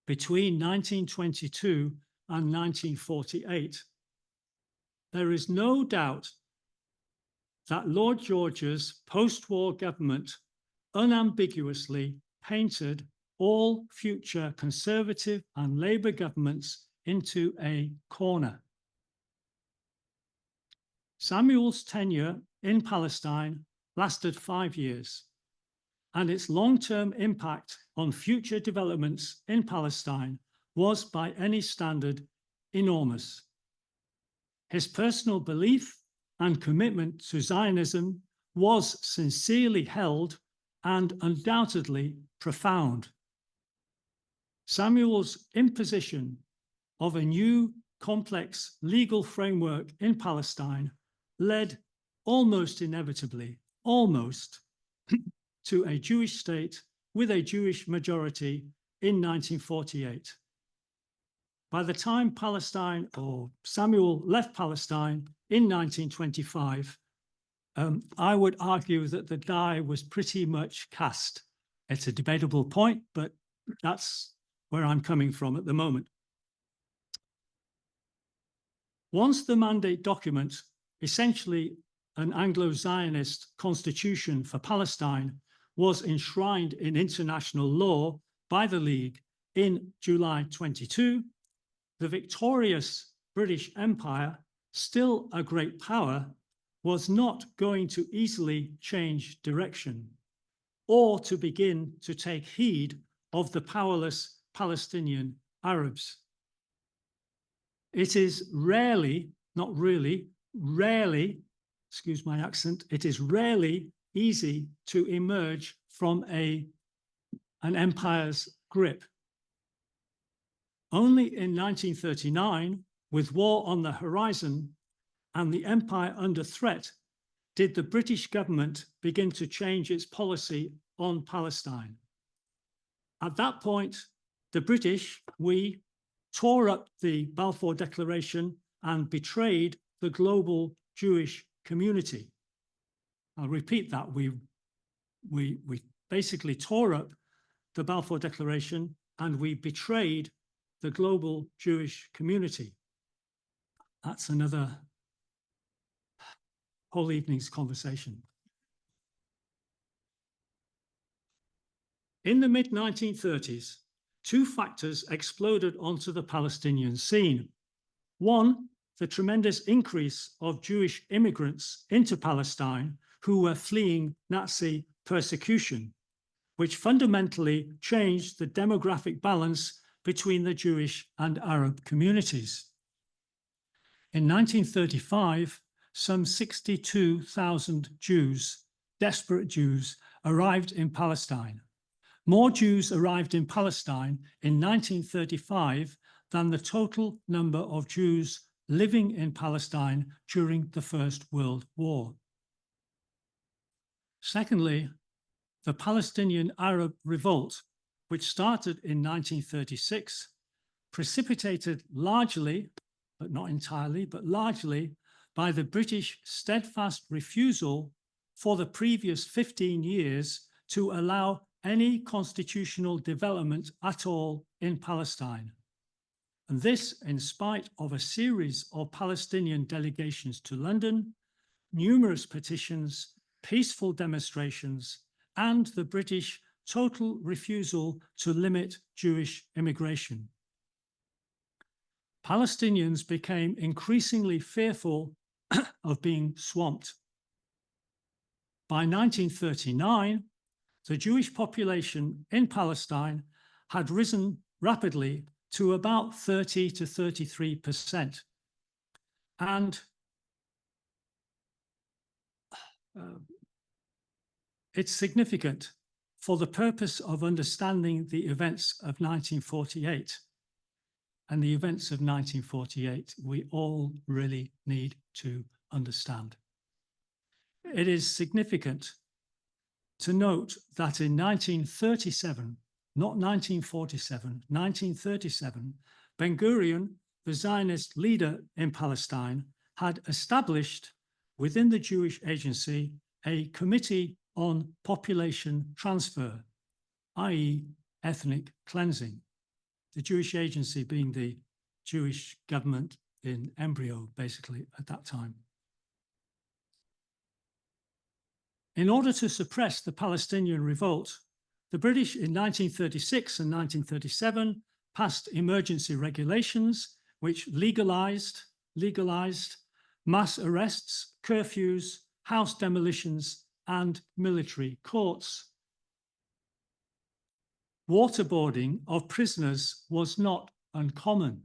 between 1922 and 1948, there is no doubt that Lloyd George's post-war government unambiguously painted all future Conservative and Labour governments into a corner. Samuel's tenure in Palestine lasted 5 years, and its long-term impact on future developments in Palestine was, by any standard, enormous. His personal belief and commitment to Zionism was sincerely held and undoubtedly profound. Samuel's imposition of a new complex legal framework in Palestine led almost inevitably, to a Jewish state with a Jewish majority in 1948. By the time Samuel left Palestine in 1925, I would argue that the die was pretty much cast. It's a debatable point, but that's where I'm coming from at the moment. Once the mandate document, essentially an Anglo-Zionist constitution for Palestine, was enshrined in international law by the League in July 22, the victorious British Empire, still a great power, was not going to easily change direction or to begin to take heed of the powerless Palestinian Arabs. It is rarely, not really, rarely, excuse my accent, it is rarely easy to emerge from an empire's grip. Only in 1939, with war on the horizon and the empire under threat, did the British government begin to change its policy on Palestine. At that point, the British, we tore up the Balfour Declaration and betrayed the global Jewish community. I'll repeat that. We basically tore up the Balfour Declaration and we betrayed the global Jewish community. That's another whole evening's conversation. In the mid-1930s, two factors exploded onto the Palestinian scene. One, the tremendous increase of Jewish immigrants into Palestine who were fleeing Nazi persecution, which fundamentally changed the demographic balance between the Jewish and Arab communities. In 1935, some 62,000 Jews, desperate Jews, arrived in Palestine. More Jews arrived in Palestine in 1935 than the total number of Jews living in Palestine during the First World War. Secondly, the Palestinian Arab Revolt, which started in 1936, precipitated largely, but not entirely, but largely by the British steadfast refusal for the previous 15 years to allow any constitutional development at all in Palestine. And this in spite of a series of Palestinian delegations to London, numerous petitions, peaceful demonstrations, and the British total refusal to limit Jewish immigration. Palestinians became increasingly fearful of being swamped. By 1939, the Jewish population in Palestine had risen rapidly to about 30 to 33%. And it's significant for the purpose of understanding the events of 1948. And the events of 1948, we all really need to understand. It is significant to note that in 1937, not 1947, 1937, Ben-Gurion, the Zionist leader in Palestine, had established within the Jewish Agency a committee on population transfer, i.e. ethnic cleansing. The Jewish Agency being the Jewish government in embryo, basically, at that time. In order to suppress the Palestinian revolt, the British in 1936 and 1937 passed emergency regulations which legalized mass arrests, curfews, house demolitions, and military courts. Waterboarding of prisoners was not uncommon.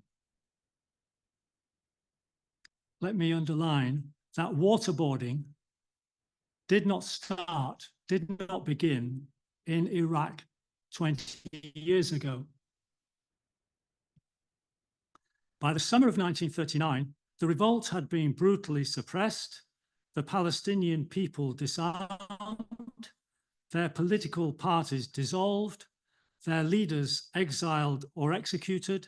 Let me underline that waterboarding did not begin in Iraq 20 years ago. By the summer of 1939, the revolt had been brutally suppressed, the Palestinian people disarmed, their political parties dissolved, their leaders exiled or executed.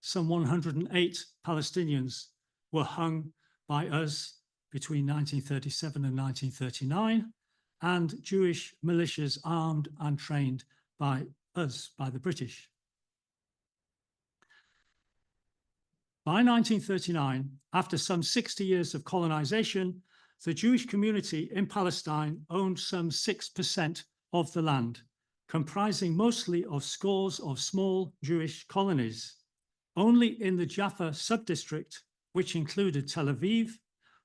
Some 108 Palestinians were hung by us between 1937 and 1939, and Jewish militias armed and trained by us, by the British. By 1939, after some 60 years of colonization, the Jewish community in Palestine owned some 6% of the land, comprising mostly of scores of small Jewish colonies. Only in the Jaffa subdistrict, which included Tel Aviv,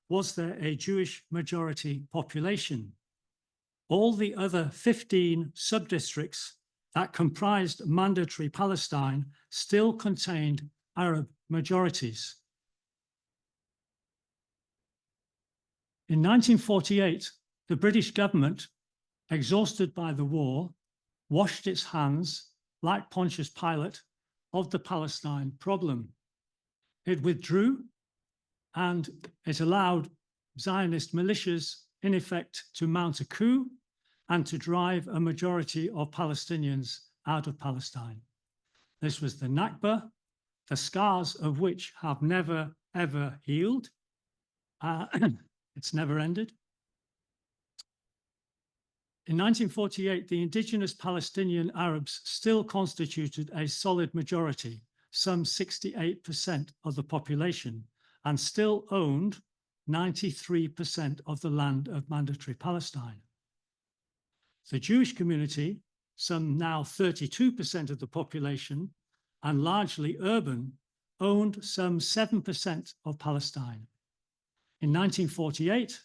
was there a Jewish majority population. All the other 15 subdistricts that comprised mandatory Palestine still contained Arab majorities. In 1948, the British government, exhausted by the war, washed its hands, like Pontius Pilate, of the Palestine problem. It withdrew and it allowed Zionist militias, in effect, to mount a coup and to drive a majority of Palestinians out of Palestine. This was the Nakba, the scars of which have never, ever healed. It's never ended. In 1948, the indigenous Palestinian Arabs still constituted a solid majority, some 68% of the population, and still owned 93% of the land of mandatory Palestine. The Jewish community, some now 32% of the population, and largely urban, owned some 7% of Palestine. In 1948,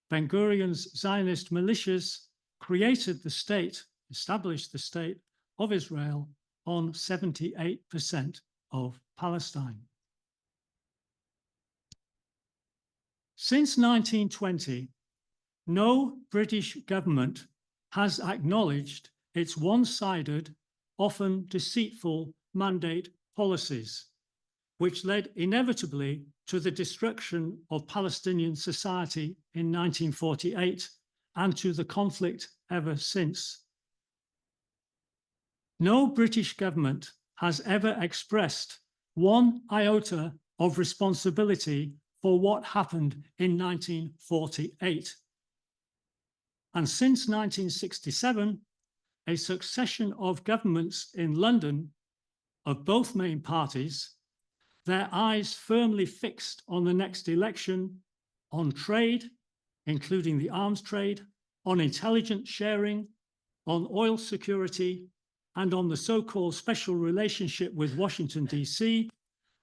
Ben-Gurion's Zionist militias created the state, established the state of Israel on 78% of Palestine. Since 1920, no British government has acknowledged its one-sided, often deceitful mandate policies, which led inevitably to the destruction of Palestinian society in 1948 and to the conflict ever since. No British government has ever expressed one iota of responsibility for what happened in 1948. And since 1967, a succession of governments in London of both main parties, their eyes firmly fixed on the next election, on trade, including the arms trade, on intelligence sharing, on oil security, and on the so-called special relationship with Washington, D.C.,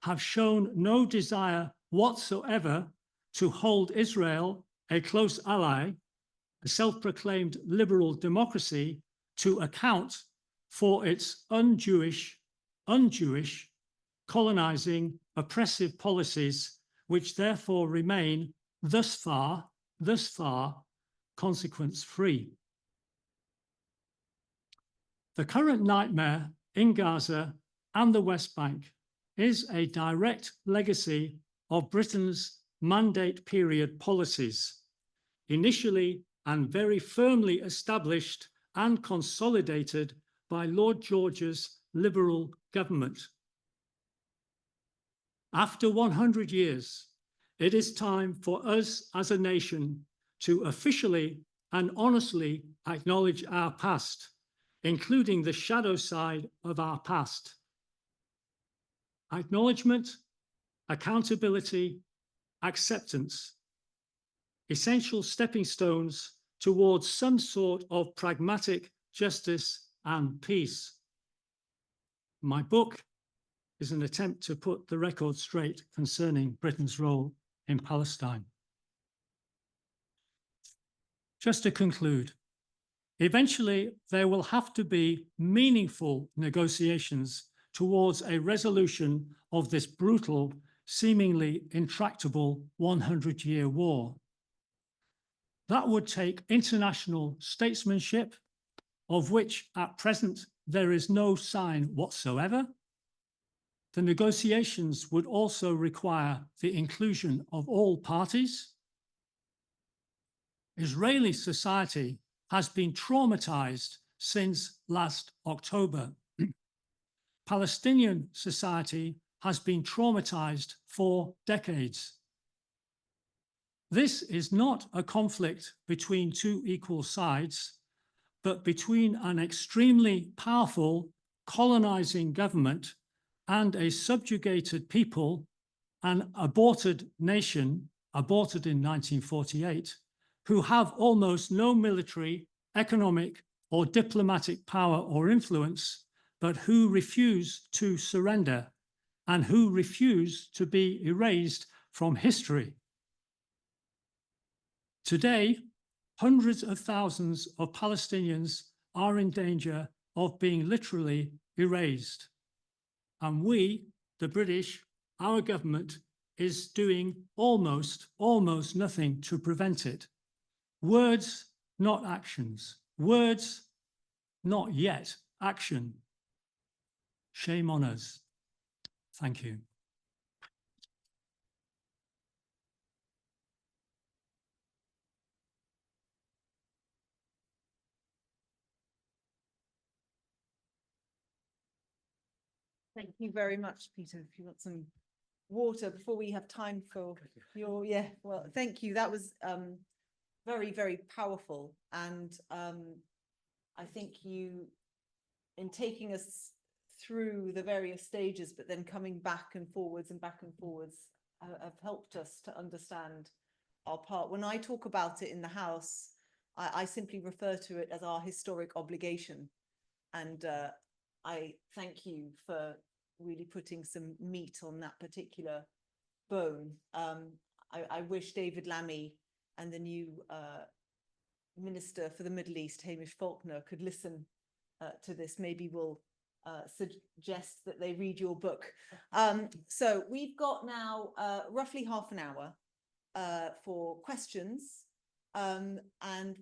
have shown no desire whatsoever to hold Israel, a close ally, a self-proclaimed liberal democracy, to account for its un-Jewish, colonizing, oppressive policies, which therefore remain thus far, consequence-free. The current nightmare in Gaza and the West Bank is a direct legacy of Britain's mandate period policies, initially and very firmly established and consolidated by Lloyd George's Liberal government. After 100 years, it is time for us as a nation to officially and honestly acknowledge our past, including the shadow side of our past. Acknowledgement, accountability, acceptance, essential stepping stones towards some sort of pragmatic justice and peace. My book is an attempt to put the record straight concerning Britain's role in Palestine. Just to conclude, eventually there will have to be meaningful negotiations towards a resolution of this brutal, seemingly intractable 100-year war. That would take international statesmanship, of which at present there is no sign whatsoever. The negotiations would also require the inclusion of all parties. Israeli society has been traumatized since last October. Palestinian society has been traumatized for decades. This is not a conflict between two equal sides, but between an extremely powerful colonizing government and a subjugated people, an aborted nation, aborted in 1948, who have almost no military, economic, or diplomatic power or influence, but who refuse to surrender and who refuse to be erased from history. Today, hundreds of thousands of Palestinians are in danger of being literally erased. And we, the British, our government, is doing almost nothing to prevent it. Words, not actions. Words, not yet action. Shame on us. Thank you. Thank you very much, Peter. If you want some water before we have time for your, yeah, well, thank you. That was very, very powerful. And I think you, in taking us through the various stages, but then coming back and forwards, have helped us to understand our part. When I talk about it in the House, I simply refer to it as our historic obligation. And I thank you for really putting some meat on that particular bone. I wish David Lammy and the new Minister for the Middle East, Hamish Faulkner, could listen to this. Maybe we'll suggest that they read your book. So we've got now roughly half an hour for questions, and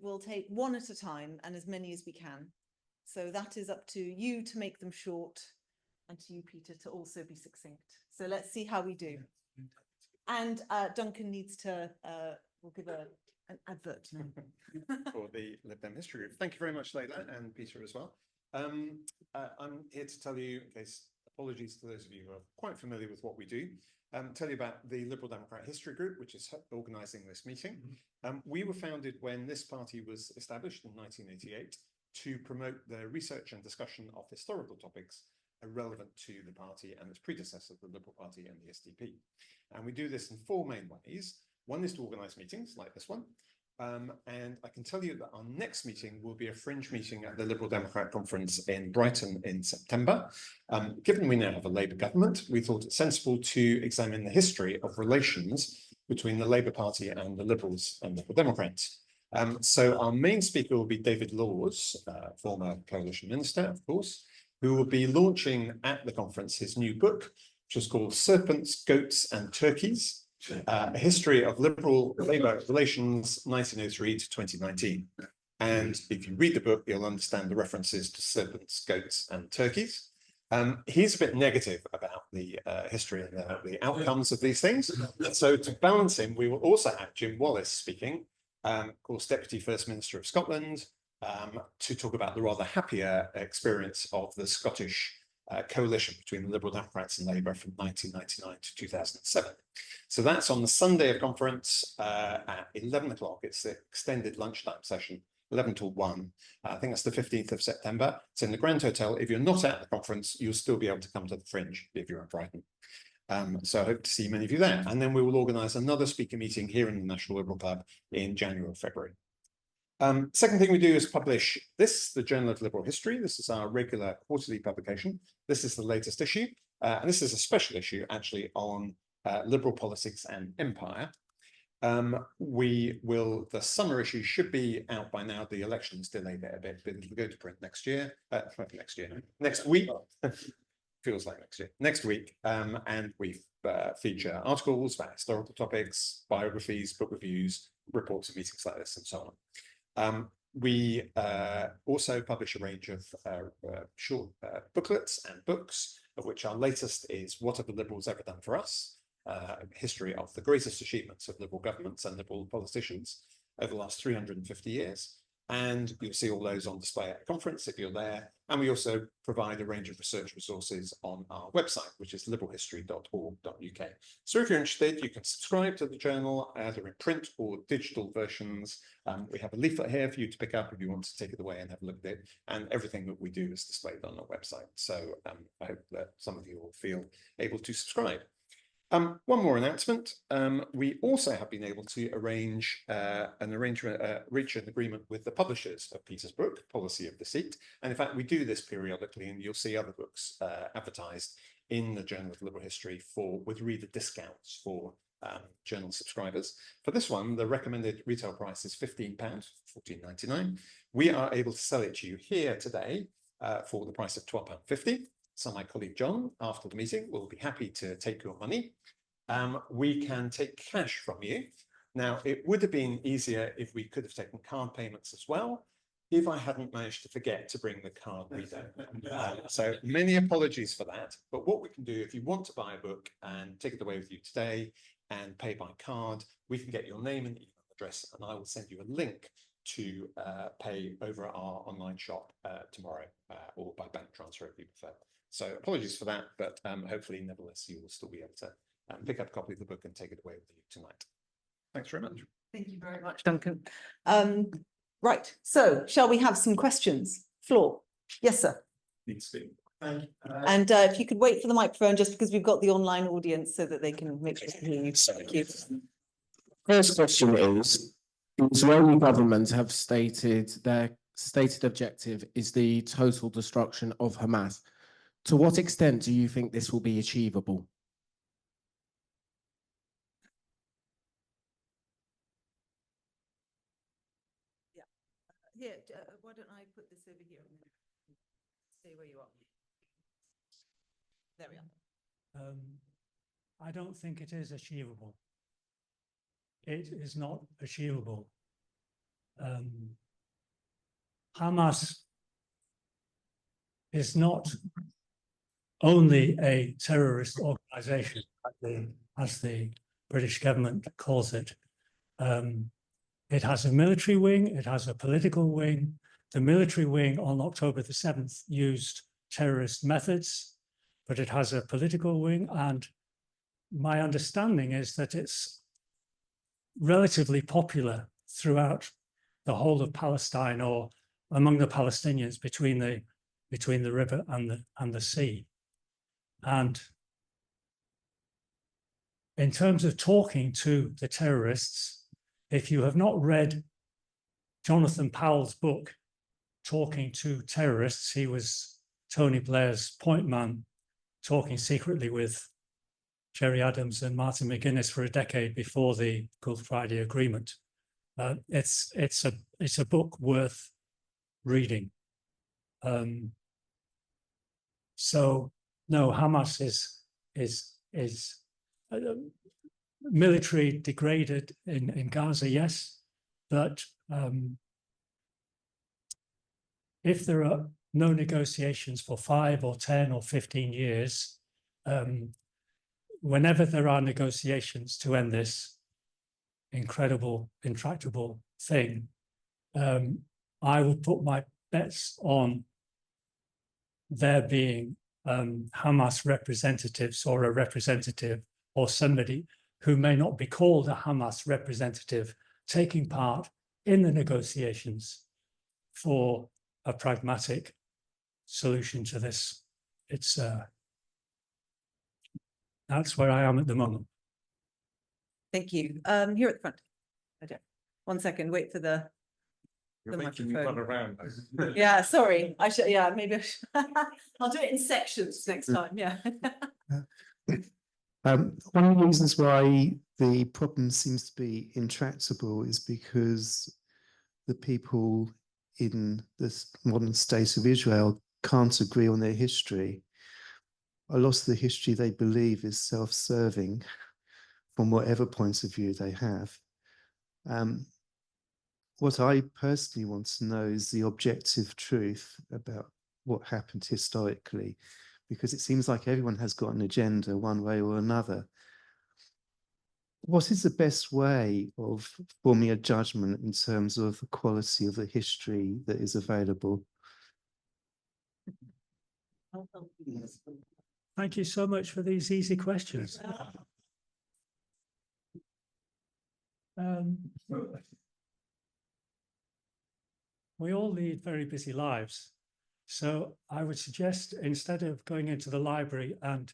we'll take one at a time and as many as we can. So that is up to you to make them short, and to you, Peter, to also be succinct. So let's see how we do. And Duncan needs to, we'll give an advert now. For the Lib Dem History Group. Thank you very much, Layla, and Peter as well. I'm here to tell you, in case, apologies to those of you who are quite familiar with what we do, tell you about the Liberal Democrat History Group, which is organising this meeting. We were founded when this party was established in 1988 to promote the research and discussion of historical topics relevant to the party and its predecessor, the Liberal Party and the SDP. And we do this in four main ways. One is to organise meetings like this one. And I can tell you that our next meeting will be a fringe meeting at the Liberal Democrat Conference in Brighton in September. Given we now have a Labour government, we thought it sensible to examine the history of relations between the Labour Party and the Liberals and Liberal Democrats. So our main speaker will be David Laws, former coalition minister, of course, who will be launching at the conference his new book, which is called Serpents, Goats and Turkeys, a history of Liberal-Labour relations 1903 to 2019. And if you read the book, you'll understand the references to serpents, goats and turkeys. He's a bit negative about the history and the outcomes of these things. So to balance him, we will also have Jim Wallace speaking, of course, Deputy First Minister of Scotland, to talk about the rather happier experience of the Scottish coalition between the Liberal Democrats and Labour from 1999 to 2007. So that's on the Sunday of conference at 11 o'clock. It's the extended lunchtime session, 11 till 1. I think that's the 15th of September. It's in the Grand Hotel. If you're not at the conference, you'll still be able to come to the fringe if you're in Brighton. So I hope to see many of you there. And then we will organise another speaker meeting here in the National Liberal Club in January or February. Second thing we do is publish this, the Journal of Liberal History. This is our regular quarterly publication. This is the latest issue. And this is a special issue actually on liberal politics and empire. The summer issue should be out by now. The election's delayed it a bit, but it'll go to print next year. Next week. Feels like next week. And we feature articles about historical topics, biographies, book reviews, reports of meetings like this, and so on. We also publish a range of short booklets and books, of which our latest is What Have the Liberals Ever Done for Us? History of the greatest achievements of Liberal governments and Liberal politicians over the last 350 years. And you'll see all those on display at the conference if you're there. And we also provide a range of research resources on our website, which is liberalhistory.org.uk. So if you're interested, you can subscribe to the journal either in print or digital versions. We have a leaflet here for you to pick up if you want to take it away and have a look at it. And everything that we do is displayed on our website. So I hope that some of you will feel able to subscribe. One more announcement. We also have been able to reach an agreement with the publishers of Peter's book, Policy of Deceit. And in fact, we do this periodically, and you'll see other books advertised in the Journal of Liberal History with reader discounts for journal subscribers. For this one, the recommended retail price is £15, £14.99. We are able to sell it to you here today for the price of £12.50. So my colleague John, after the meeting, will be happy to take your money. We can take cash from you. Now, it would have been easier if we could have taken card payments as well, if I hadn't managed to forget to bring the card reader. So many apologies for that. But what we can do, if you want to buy a book and take it away with you today and pay by card, we can get your name and email address, and I will send you a link to pay over our online shop tomorrow, or by bank transfer if you prefer. So apologies for that, but hopefully, nevertheless, you will still be able to pick up a copy of the book and take it away with you tonight. Thanks very much. Thank you very much, Duncan. Right, so shall we have some questions? Floor. Yes, sir. And if you could wait for the microphone, just because we've got the online audience so that they can make sure to hear you. Thank you. First question is, the Israeli government have stated their stated objective is the total destruction of Hamas. To what extent do you think this will be achievable? Here, why don't I put this over here and then stay where you are. There we are. I don't think it is achievable. It is not achievable. Hamas is not only a terrorist organization, as the British government calls it. It has a military wing, it has a political wing. The military wing on October the 7th used terrorist methods, but it has a political wing, and my understanding is that it's relatively popular throughout the whole of Palestine, or among the Palestinians between the river and the sea. And in terms of talking to the terrorists, if you have not read Jonathan Powell's book, Talking to Terrorists, he was Tony Blair's point man, talking secretly with Gerry Adams and Martin McGuinness for a decade before the Good Friday Agreement. It's a book worth reading. So no, Hamas is military degraded in Gaza, yes, but if there are no negotiations for 5 or 10 or 15 years, whenever there are negotiations to end this incredible, intractable thing, I would put my bets on there being Hamas representatives, or a representative, or somebody who may not be called a Hamas representative, taking part in the negotiations for a pragmatic solution to this. It's that's where I am at the moment. Thank you. Here at the front. Okay. 1 second, wait for the microphone. Around. Yeah, sorry. I should, yeah, maybe I should. I'll do it in sections next time. Yeah. One of the reasons why the problem seems to be intractable is because the people in this modern state of Israel can't agree on their history. A lot of the history they believe is self-serving from whatever point of view they have. What I personally want to know is the objective truth about what happened historically, because it seems like everyone has got an agenda one way or another. What is the best way of forming a judgment in terms of the quality of the history that is available? Thank you so much for these easy questions. We all lead very busy lives. So I would suggest, instead of going into the library and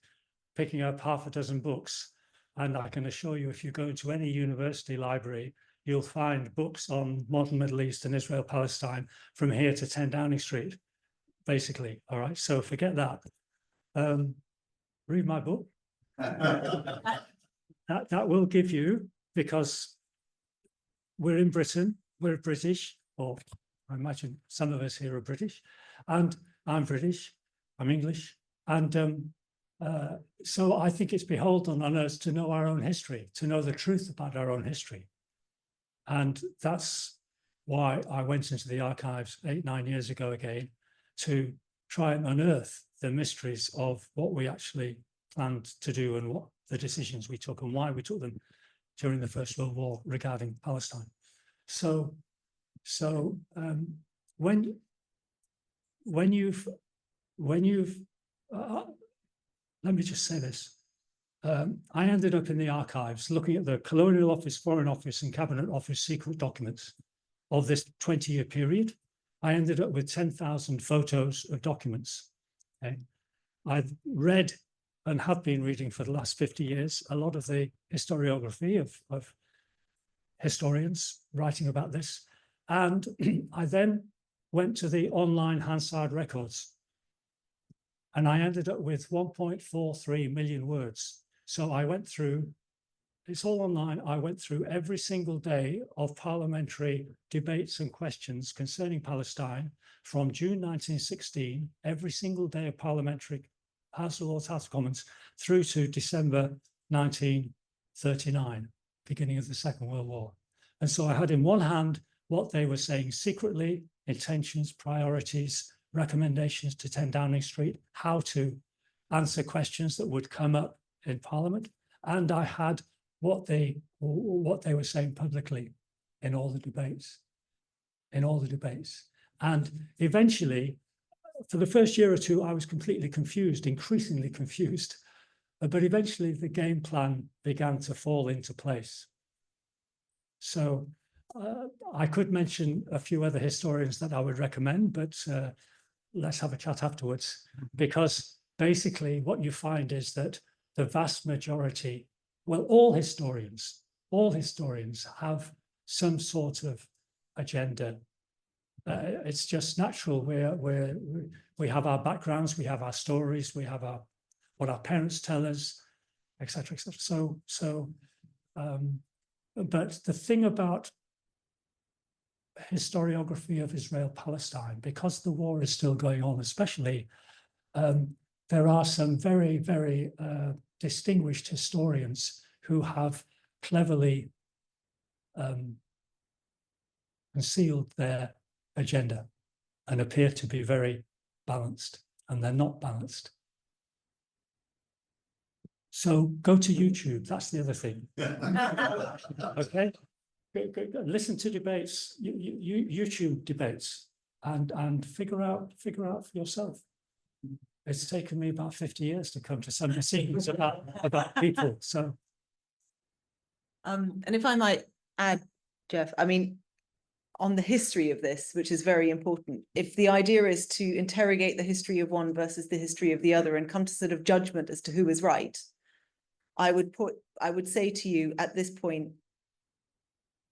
picking up half a dozen books, and I can assure you, if you go into any university library, you'll find books on modern Middle East and Israel, Palestine, from here to 10 Downing Street, basically. All right, so forget that. Read my book. That will give you, because we're in Britain, we're British, or I imagine some of us here are British, and I'm British, I'm English, and so I think it's beholden on us to know our own history, to know the truth about our own history. And that's why I went into the archives 8-9 years ago again, to try and unearth the mysteries of what we actually planned to do and what the decisions we took and why we took them during the First World War regarding Palestine. So when you've let me just say this. I ended up in the archives looking at the Colonial Office, Foreign Office and Cabinet Office secret documents of this 20-year period. I ended up with 10,000 photos of documents. Okay? I've read and have been reading for the last 50 years a lot of the historiography of historians writing about this. And I then went to the online Hansard records. And I ended up with 1.43 million words. So I went through, it's all online, I went through every single day of parliamentary debates and questions concerning Palestine from June 1916, every single day of parliamentary House of Lords, House of Commons, through to December 1939, beginning of the Second World War. And so I had in one hand what they were saying secretly, intentions, priorities, recommendations to 10 Downing Street, how to answer questions that would come up in Parliament. And I had what they were saying publicly in all the debates, And eventually, for the first year or two, I was completely confused, increasingly confused. But eventually the game plan began to fall into place. So I could mention a few other historians that I would recommend, but let's have a chat afterwards, because basically what you find is that the vast majority, well, all historians have some sort of agenda. It's just natural. We have our backgrounds, we have our stories, we have what our parents tell us, etc., etc. But the thing about historiography of Israel-Palestine, because the war is still going on, especially, there are some very, very distinguished historians who have cleverly concealed their agenda and appear to be very balanced, and they're not balanced. So go to YouTube, that's the other thing. Okay? Listen to debates, YouTube debates, and figure out for yourself. It's taken me about 50 years to come to some decisions about people. So, and if I might add, Jeff, I mean, on the history of this, which is very important, if the idea is to interrogate the history of one versus the history of the other and come to sort of judgment as to who is right, I would say to you at this point,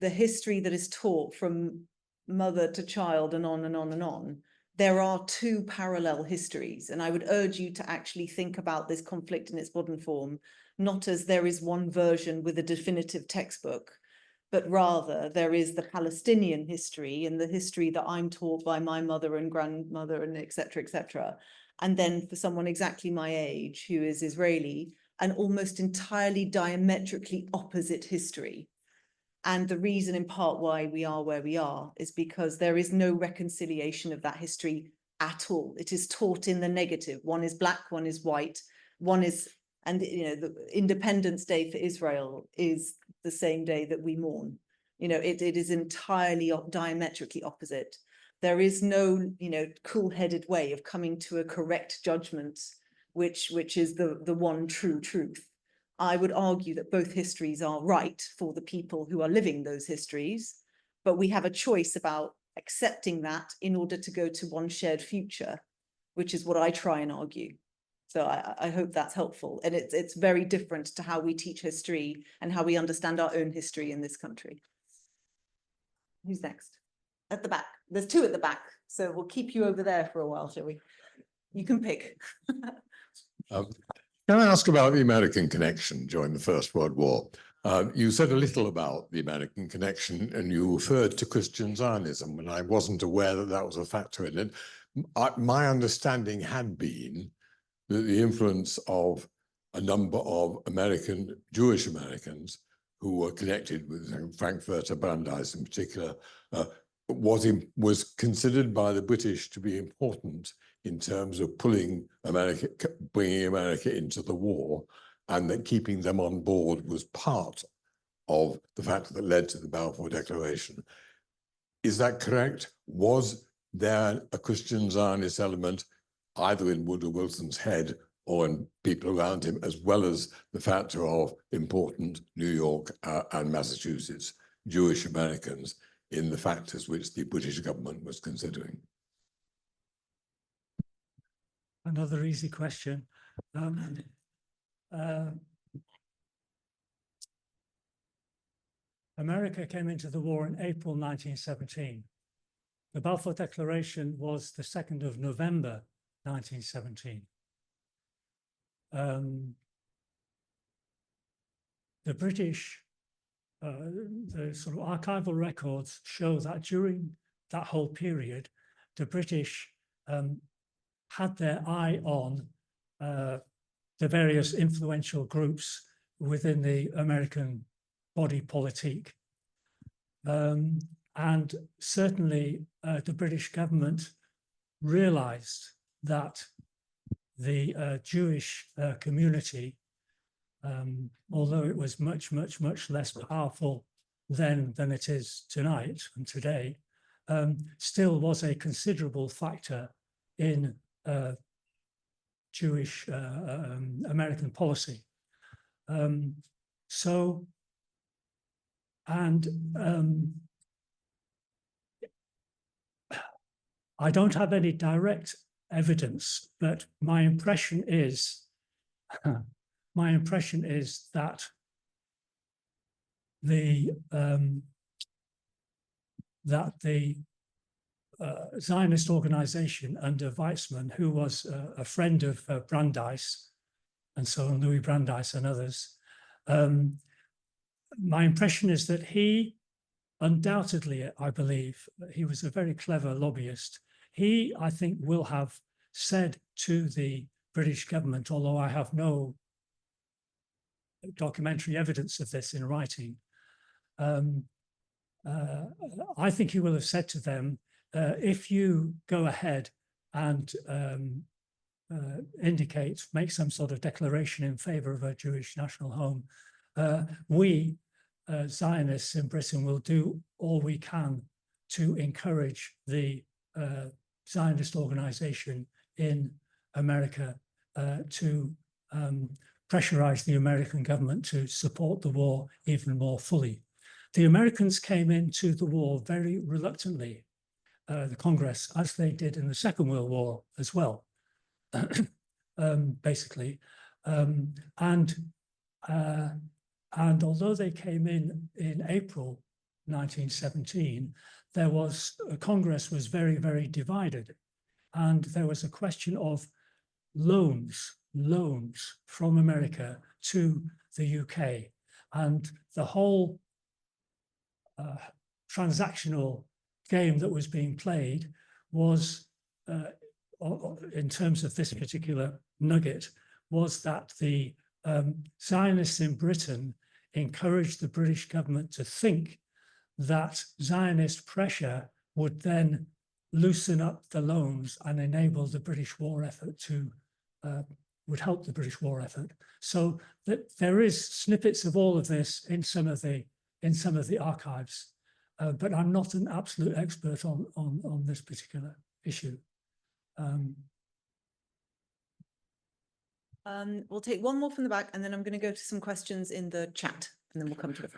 the history that is taught from mother to child and on and on and on, there are two parallel histories. And I would urge you to actually think about this conflict in its modern form, not as there is one version with a definitive textbook, but rather there is the Palestinian history and the history that I'm taught by my mother and grandmother and et cetera, and then for someone exactly my age who is Israeli, an almost entirely diametrically opposite history. And the reason in part why we are where we are is because there is no reconciliation of that history at all. It is taught in the negative. One is black, one is white, one is, and you know, the Independence Day for Israel is the same day that we mourn. You know, it is entirely diametrically opposite. There is no, you know, cool-headed way of coming to a correct judgment, which is the one true truth. I would argue that both histories are right for the people who are living those histories, but we have a choice about accepting that in order to go to one shared future, which is what I try and argue. So I hope that's helpful. And it's very different to how we teach history and how we understand our own history in this country. Who's next? At the back. There's two at the back. So we'll keep you over there for a while, shall we? You can pick. Can I ask about the American connection during the First World War? You said a little about the American connection and you referred to Christian Zionism, and I wasn't aware that that was a factor in it. my understanding had been that the influence of a number of Jewish Americans who were connected with Frankfurter Brandeis in particular, was considered by the British to be important in terms of bringing America into the war, and that keeping them on board was part of the factor that led to the Balfour Declaration. Is that correct? Was there a Christian Zionist element either in Woodrow Wilson's head or in people around him, as well as the factor of important New York and Massachusetts Jewish Americans in the factors which the British government was considering? Another easy question. America came into the war in April 1917. The Balfour Declaration was the 2nd of November 1917. The British, the sort of archival records show that during that whole period, the British had their eye on the various influential groups within the American body politique. And certainly the British government realized that the Jewish community, although it was much less powerful then than it is tonight and today, still was a considerable factor in Jewish American policy. I don't have any direct evidence, but my impression is that the Zionist organization under Weizmann, who was a friend of Brandeis, and so on, Louis Brandeis and others, my impression is that he undoubtedly, I believe, he was a very clever lobbyist. He, I think, will have said to the British government, although I have no documentary evidence of this in writing, I think he will have said to them, if you go ahead and make some sort of declaration in favor of a Jewish national home, we Zionists in Britain will do all we can to encourage the Zionist organization in America to pressurize the American government to support the war even more fully. The Americans came into the war very reluctantly, the Congress, as they did in the Second World War as well, basically. And although they came in April 1917, Congress was very divided, and there was a question of loans from America to the UK, and the whole transactional game that was being played was, in terms of this particular nugget, was that the Zionists in Britain encouraged the British government to think that Zionist pressure would then loosen up the loans and enable the British war effort to, would help the British war effort. So that there is snippets of all of this in some of the archives, but I'm not an absolute expert on this particular issue. We'll take one more from the back, and then I'm going to go to some questions in the chat, and then we'll come to it.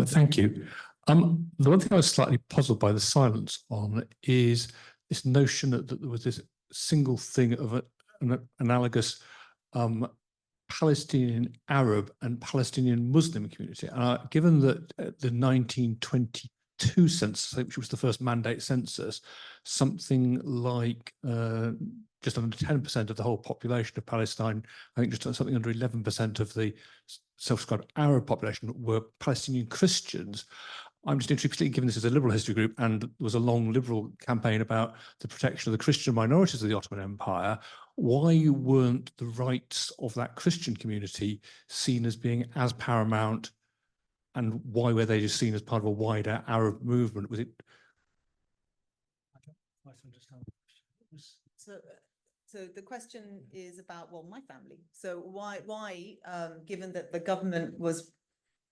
Thank you. The one thing I was slightly puzzled by the silence on is this notion that there was this single thing of an analogous Palestinian Arab and Palestinian Muslim community. Given that the 1922 census, which was the first mandate census, something like just under 10% of the whole population of Palestine, I think just something under 11% of the self-described Arab population were Palestinian Christians. I'm just interested, particularly given this is a liberal history group and there was a long liberal campaign about the protection of the Christian minorities of the Ottoman Empire, why weren't the rights of that Christian community seen as being as paramount, and why were they just seen as part of a wider Arab movement? Was it? I don't quite understand the question. So the question is about, well, my family. So why, given that the government was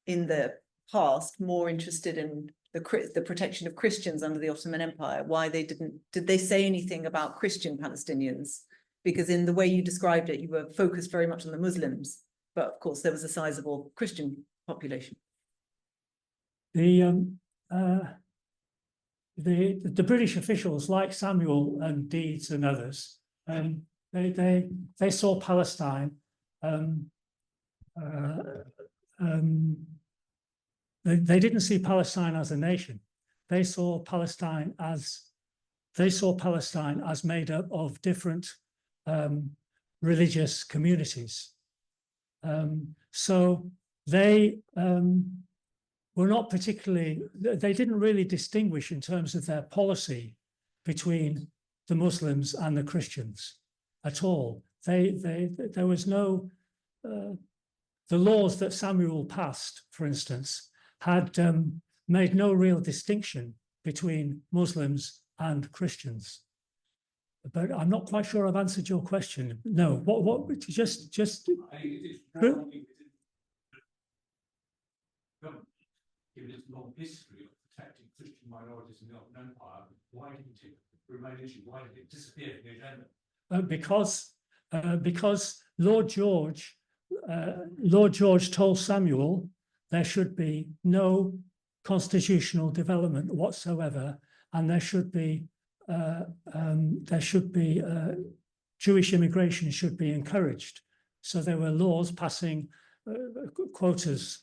in the past more interested in the protection of Christians under the Ottoman Empire, why did they say anything about Christian Palestinians? Because in the way you described it, you were focused very much on the Muslims, but of course there was a sizable Christian population. The British officials, like Samuel and Deeds and others, they saw Palestine. They didn't see Palestine as a nation. They saw Palestine as made up of different religious communities. So they were not particularly, they didn't really distinguish in terms of their policy between the Muslims and the Christians at all. There was no, the laws that Samuel passed, for instance, had made no real distinction between Muslims and Christians. But I'm not quite sure I've answered your question. No, just. Given its long history of protecting Christian minorities in the Ottoman Empire, why didn't it remain an issue? Why did it disappear from the agenda? Because Lord George told Samuel there should be no constitutional development whatsoever, and there should be Jewish immigration should be encouraged. So there were laws passing. Quotas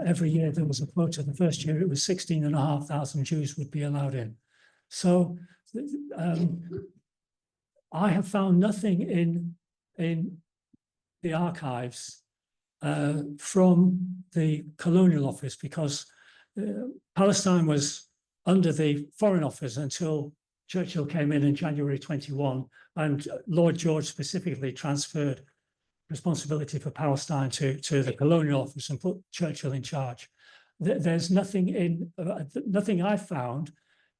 every year. There was a quota. The first year it was 16,500 Jews would be allowed in. So I have found nothing in the archives from the Colonial Office, because Palestine was under the Foreign Office until Churchill came in January 21, and Lloyd George specifically transferred responsibility for Palestine to the Colonial Office and put Churchill in charge. There's nothing nothing I found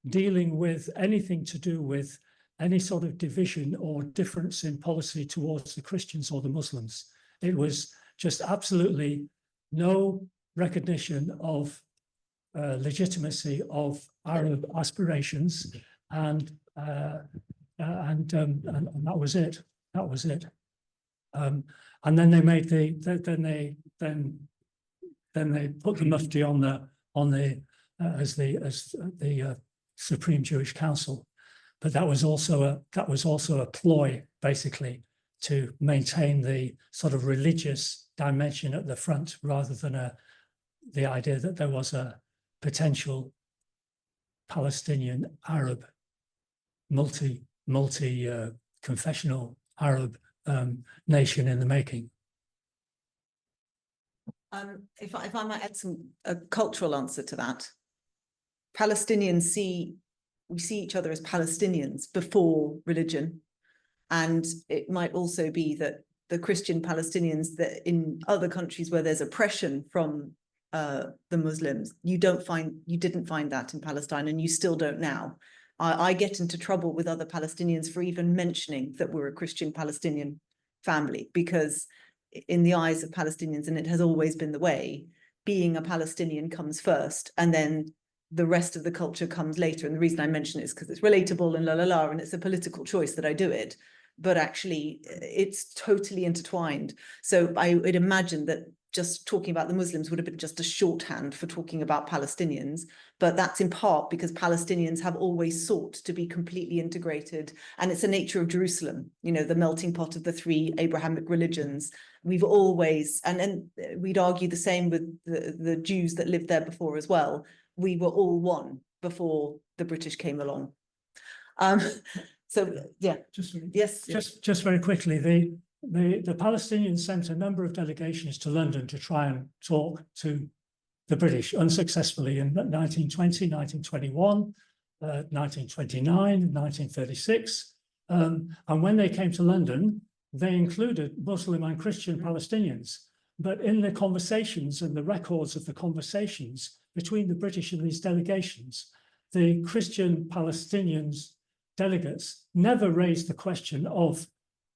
dealing with anything to do with any sort of division or difference in policy towards the Christians or the Muslims. It was just absolutely no recognition of legitimacy of Arab aspirations, and that was it. That was it. And then they made then they put the Mufti on the as the Supreme Jewish Council, but that was also a ploy, basically, to maintain the sort of religious dimension at the front, rather than the idea that there was a potential Palestinian Arab multi confessional Arab nation in the making. If I might add a cultural answer to that, Palestinians we see each other as Palestinians before religion, and it might also be that the Christian Palestinians that in other countries where there's oppression from the Muslims, you didn't find that in Palestine, and you still don't now. I get into trouble with other Palestinians for even mentioning that we're a Christian Palestinian family, because in the eyes of Palestinians, and it has always been the way, being a Palestinian comes first, and then the rest of the culture comes later. And the reason I mention it is because it's relatable and and it's a political choice that I do it, but actually it's totally intertwined. So I would imagine that just talking about the Muslims would have been just a shorthand for talking about Palestinians, but that's in part because Palestinians have always sought to be completely integrated, and it's a nature of Jerusalem, you know, the melting pot of the three Abrahamic religions. We've always, and we'd argue the same with the Jews that lived there before as well. We were all one before the British came along. So yeah, just very quickly, the Palestinians sent a number of delegations to London to try and talk to the British unsuccessfully in 1920, 1921, 1929, 1936. And when they came to London, they included Muslim and Christian Palestinians. But in the conversations and the records of the conversations between the British and these delegations, the Christian Palestinians delegates never raised the question of,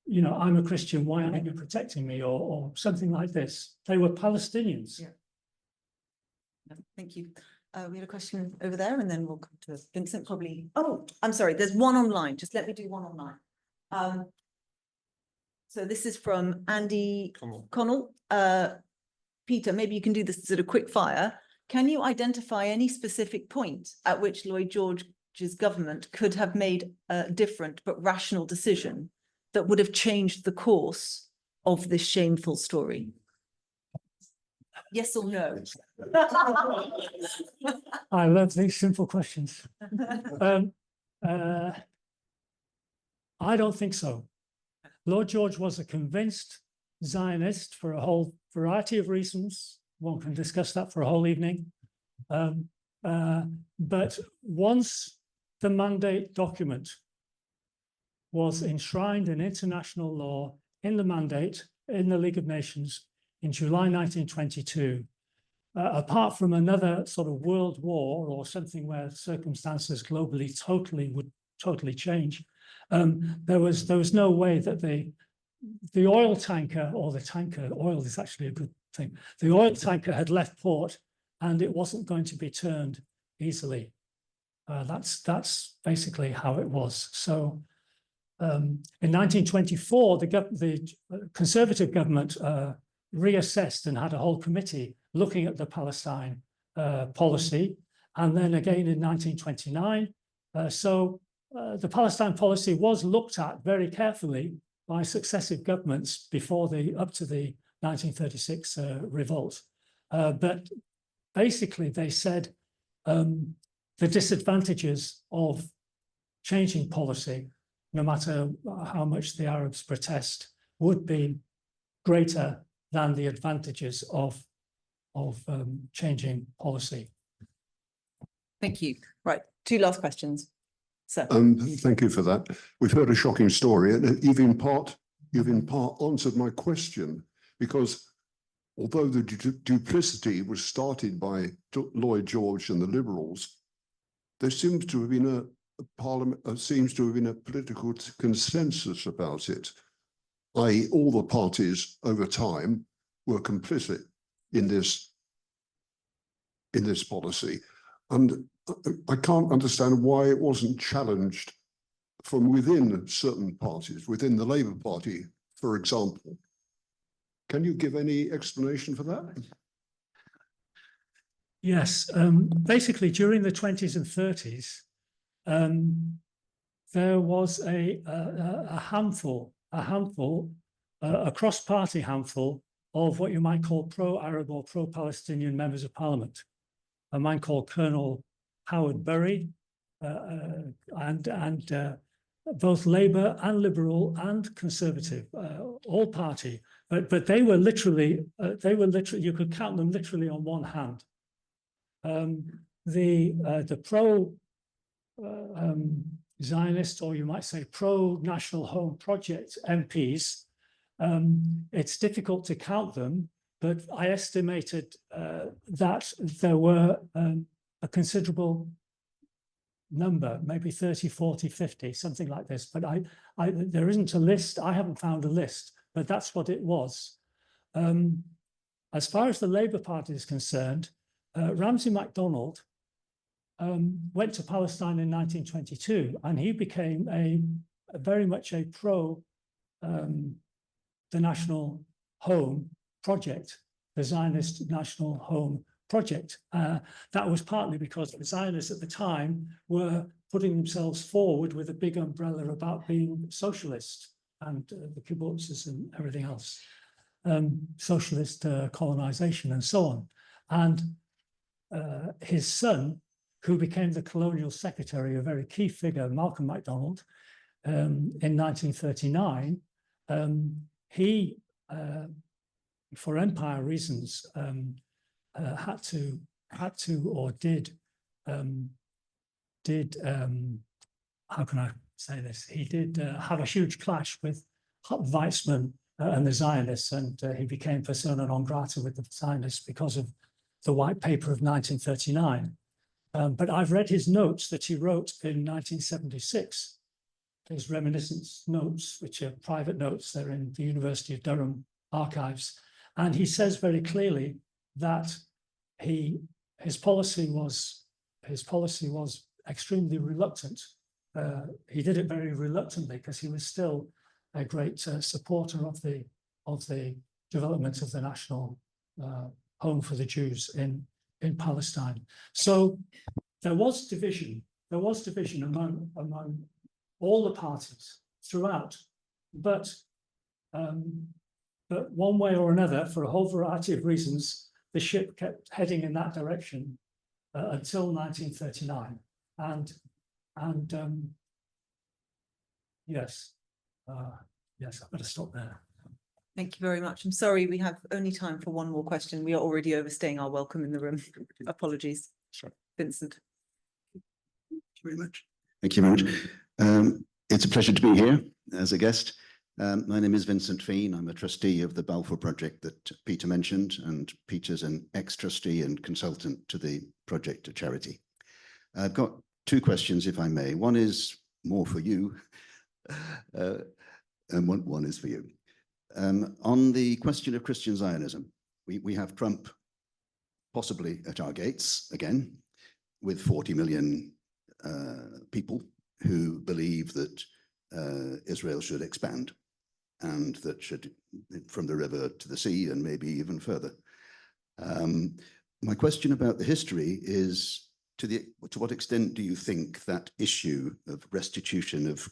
you know, I'm a Christian, why aren't you protecting me, or something like this. They were Palestinians. Yeah. Thank you. We had a question over there, and then we'll come to Vincent probably. Oh, I'm sorry, there's one online. Just let me do one online. So this is from Andy Connell. Peter, maybe you can do this sort of quick fire. Can you identify any specific point at which Lloyd George's government could have made a different but rational decision that would have changed the course of this shameful story? Yes or no? I love these simple questions. I don't think so. Lloyd George was a convinced Zionist for a whole variety of reasons. One can discuss that for a whole evening. But once the mandate document was enshrined in international law in the mandate in the League of Nations in July 1922, apart from another sort of world war or something where circumstances globally would totally change, there was no way that the oil tanker, or the tanker, oil is actually a good thing. The oil tanker had left port and it wasn't going to be turned easily. That's basically how it was. So in 1924, the Conservative government reassessed and had a whole committee looking at the Palestine policy. And then again in 1929. The Palestine policy was looked at very carefully by successive governments up to the 1936 revolt. But basically they said the disadvantages of changing policy, no matter how much the Arabs protest, would be greater than the advantages of changing policy. Thank you. Right, two last questions. So. Thank you for that. We've heard a shocking story, and you've in part answered my question, because although the duplicity was started by Lloyd George and the Liberals, there seems to have been a political consensus about it, i.e., all the parties over time were complicit in this policy, and I can't understand why it wasn't challenged from within certain parties, within the Labour Party, for example. Can you give any explanation for that? Yes, basically during the 20s and 30s, there was a cross-party handful of what you might call pro-Arab or pro-Palestinian members of Parliament. A man called Colonel Howard Bury, and both Labour and Liberal and Conservative, all party, but they were literally you could count them literally on one hand. The pro Zionist, or you might say pro National Home Project MPs, it's difficult to count them, but I estimated that there were a considerable number, maybe 30, 40, 50, something like this. But there isn't a list. I haven't found a list, but that's what it was. As far as the Labour Party is concerned, Ramsay MacDonald went to Palestine in 1922, and he became very much a pro the National Home Project, the Zionist National Home Project. That was partly because the Zionists at the time were putting themselves forward with a big umbrella about being socialist, and the kibbutzes and everything else, socialist colonization and so on. And his son, who became the colonial secretary, a very key figure, Malcolm MacDonald, in 1939, he, for empire reasons, had to or did how can I say this? He did have a huge clash with Weizmann and the Zionists, and he became persona non grata with the Zionists because of the White Paper of 1939. But I've read his notes that he wrote in 1976, his reminiscence notes, which are private notes. They're in the University of Durham archives. And he says very clearly that his policy was extremely reluctant. He did it very reluctantly because he was still a great supporter of the development of the national home for the Jews in Palestine. So there was division. There was division among all the parties throughout, but one way or another, for a whole variety of reasons, the ship kept heading in that direction until 1939. And yes, yes, I better stop there. Thank you very much. I'm sorry, we have only time for one more question. We are already overstaying our welcome in the room. Apologies. Sure. Vincent. Thank you very much. Thank you very much. It's a pleasure to be here as a guest. My name is Vincent Feen. I'm a trustee of the Balfour Project that Peter mentioned, and Peter's an ex-trustee and consultant to the project, a charity. I've got two questions, if I may. One is more for you, and one is for you. On the question of Christian Zionism, we have Trump possibly at our gates again, with 40 million people who believe that Israel should expand, and that should, from the river to the sea and maybe even further. My question about the history is, to what extent do you think that issue of restitution of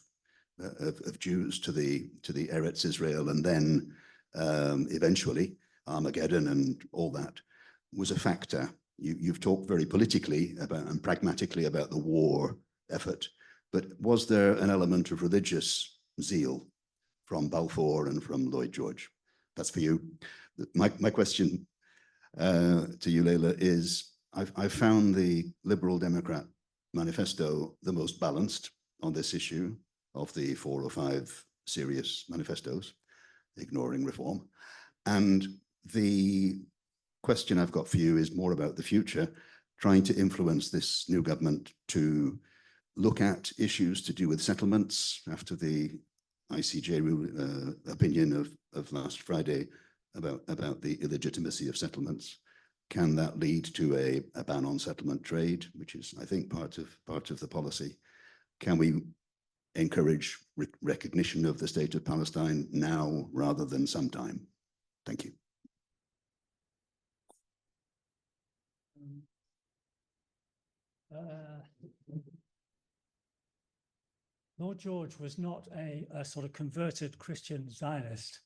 Jews to the Eretz Israel, and then eventually Armageddon and all that, was a factor? You've talked very politically about and pragmatically about the war effort, but was there an element of religious zeal from Balfour and from Lloyd George? That's for you. My question to you, Layla, is I've found the Liberal Democrat manifesto the most balanced on this issue of the 4 or 5 serious manifestos, ignoring reform. And the question I've got for you is more about the future, trying to influence this new government to look at issues to do with settlements after the ICJ opinion of last Friday about the illegitimacy of settlements. Can that lead to a ban on settlement trade, which is, I think, part of the policy? Can we encourage recognition of the state of Palestine now rather than sometime? Thank you. Lord George was not a sort of converted Christian Zionist.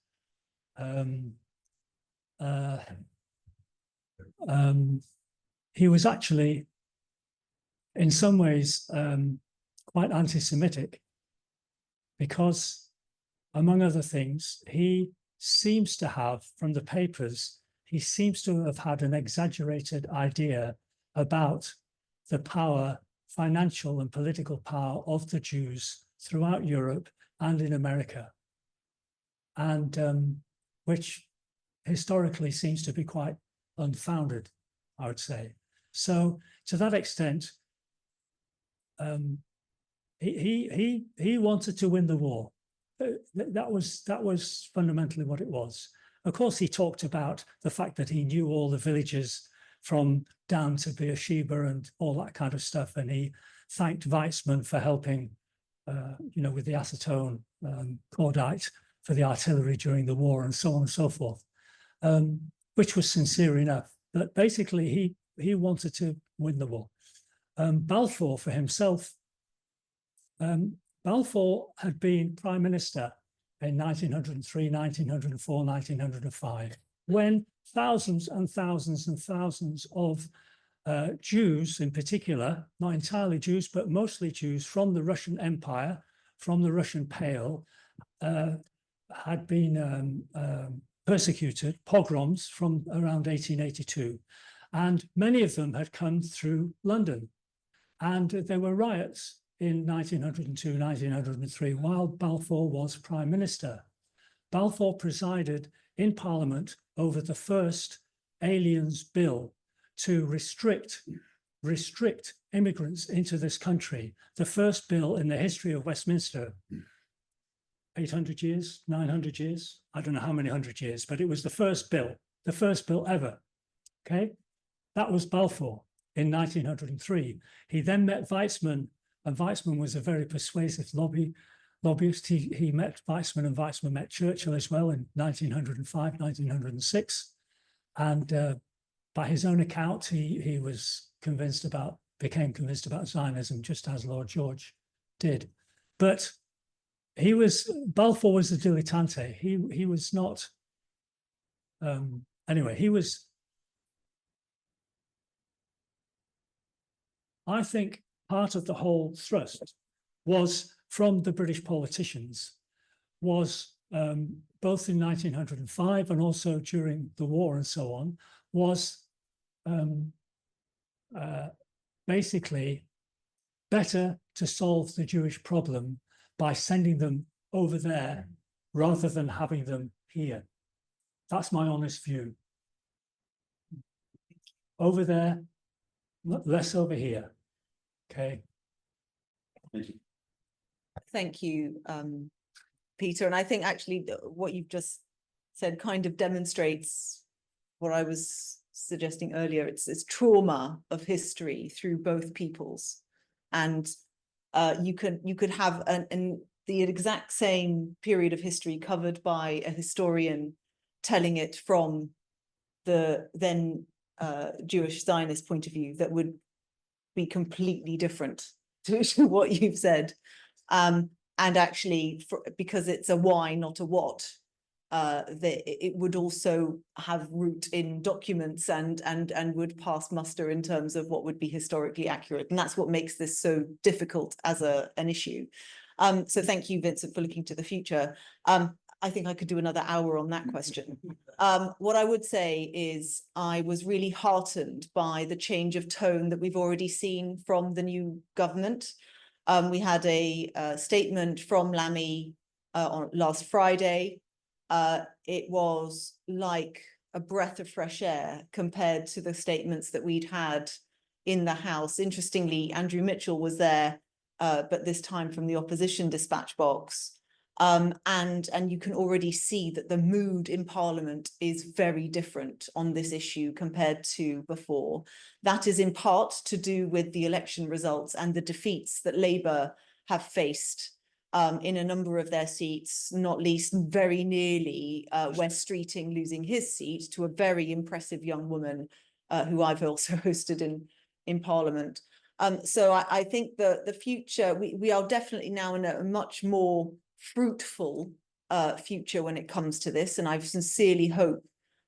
He was actually, in some ways, quite anti-Semitic, because, among other things, he seems to have, from the papers, he seems to have had an exaggerated idea about the power, financial and political power of the Jews throughout Europe and in America, and which historically seems to be quite unfounded, I would say. So to that extent, he wanted to win the war. That was fundamentally what it was. Of course, he talked about the fact that he knew all the villages from down to Beersheba and all that kind of stuff, and he thanked Weizmann for helping, with the acetone cordite for the artillery during the war, and so on and so forth, which was sincere enough. But basically, he wanted to win the war. Balfour, for himself, Balfour had been prime minister in 1903, 1904, 1905, when thousands and thousands and thousands of Jews in particular, not entirely Jews, but mostly Jews from the Russian Empire, from the Russian Pale, had been persecuted, pogroms from around 1882. And many of them had come through London. And there were riots in 1902, 1903, while Balfour was Prime Minister. Balfour presided in Parliament over the first Aliens Bill to restrict immigrants into this country. The first bill in the history of Westminster, 800 years, 900 years, I don't know how many hundred years, but it was the first bill ever, okay? That was Balfour in 1903. He then met Weizmann, and Weizmann was a very persuasive lobbyist. He met Weizmann, and Weizmann met Churchill as well in 1905, 1906. And by his own account, he became convinced about Zionism, just as Lloyd George did. But Balfour was a dilettante. He was not, anyway, I think part of the whole thrust was from the British politicians, was both in 1905 and also during the war and so on, was basically better to solve the Jewish problem by sending them over there rather than having them here. That's my honest view. Over there, less over here. Okay. Thank you. Thank you, Peter. And I think actually what you've just said kind of demonstrates what I was suggesting earlier. It's trauma of history through both peoples. And you could have the exact same period of history covered by a historian telling it from the then Jewish Zionist point of view that would be completely different to what you've said. And actually, because it's a why, not a what, it would also have root in documents and would pass muster in terms of what would be historically accurate. And that's what makes this so difficult as an issue. So thank you, Vincent, for looking to the future. I think I could do another hour on that question. What I would say is I was really heartened by the change of tone that we've already seen from the new government. We had a statement from Lammy on last Friday. It was like a breath of fresh air compared to the statements that we'd had in the House. Interestingly, Andrew Mitchell was there, but this time from the opposition dispatch box. And you can already see that the mood in Parliament is very different on this issue compared to before. That is in part to do with the election results and the defeats that Labour have faced in a number of their seats, not least very nearly Wes Streeting losing his seat to a very impressive young woman who I've also hosted in Parliament. So I think the future, we are definitely now in a much more fruitful future when it comes to this, and I sincerely hope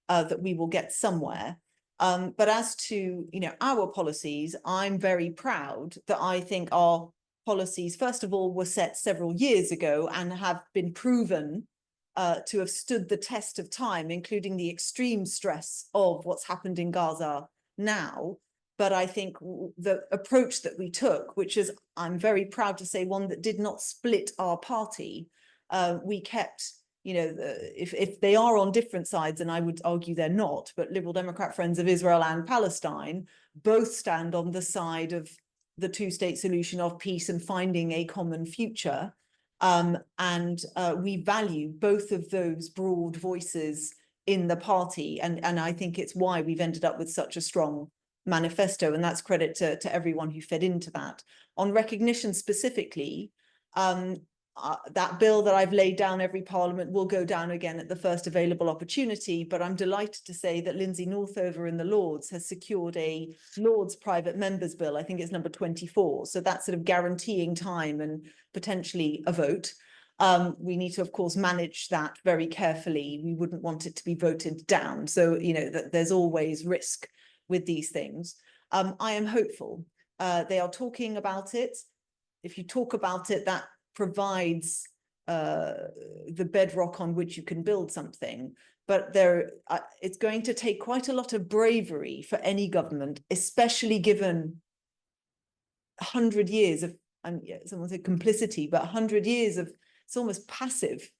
that we will get somewhere. But as to our policies, I'm very proud that I think our policies, first of all, were set several years ago and have been proven to have stood the test of time, including the extreme stress of what's happened in Gaza now. But I think the approach that we took, which is, I'm very proud to say, one that did not split our party, we kept, if they are on different sides, and I would argue they're not, but Liberal Democrat Friends of Israel and Palestine both stand on the side of the two-state solution of peace and finding a common future. And we value both of those broad voices in the party. And I think it's why we've ended up with such a strong manifesto, and that's credit to everyone who fed into that. On recognition specifically, that bill that I've laid down every Parliament will go down again at the first available opportunity, but I'm delighted to say that Lindsay Northover in the Lords has secured a Lords private members bill. I think it's number 24. So that's sort of guaranteeing time and potentially a vote. We need to, of course, manage that very carefully. We wouldn't want it to be voted down. So, that there's always risk with these things. I am hopeful. They are talking about it. If you talk about it, that provides the bedrock on which you can build something. but it's going to take quite a lot of bravery for any government, especially given 100 years of, and someone said complicity, but 100 years of, it's almost passive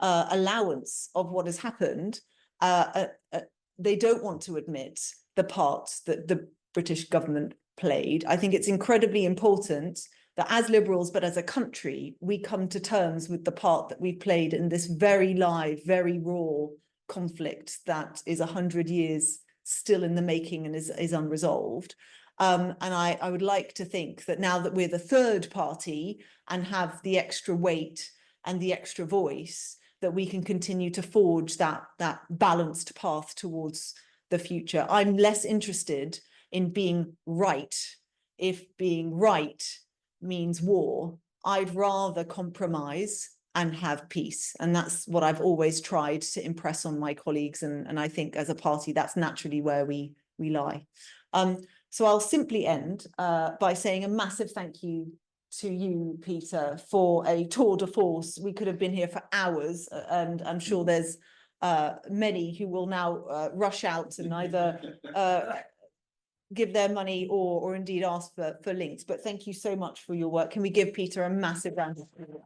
allowance of what has happened. They don't want to admit the part that the British government played. I think it's incredibly important that as Liberals, but as a country, we come to terms with the part that we've played in this very live, very raw conflict that is 100 years still in the making and is unresolved. And I would like to think that now that we're the third party and have the extra weight and the extra voice, that we can continue to forge that balanced path towards the future. I'm less interested in being right if being right means war. I'd rather compromise and have peace. And that's what I've always tried to impress on my colleagues. And I think as a party, that's naturally where we lie. So I'll simply end by saying a massive thank you to you, Peter, for a tour de force. We could have been here for hours, and I'm sure there's many who will now rush out and either give their money or indeed ask for links. But thank you so much for your work. Can we give Peter a massive round of applause?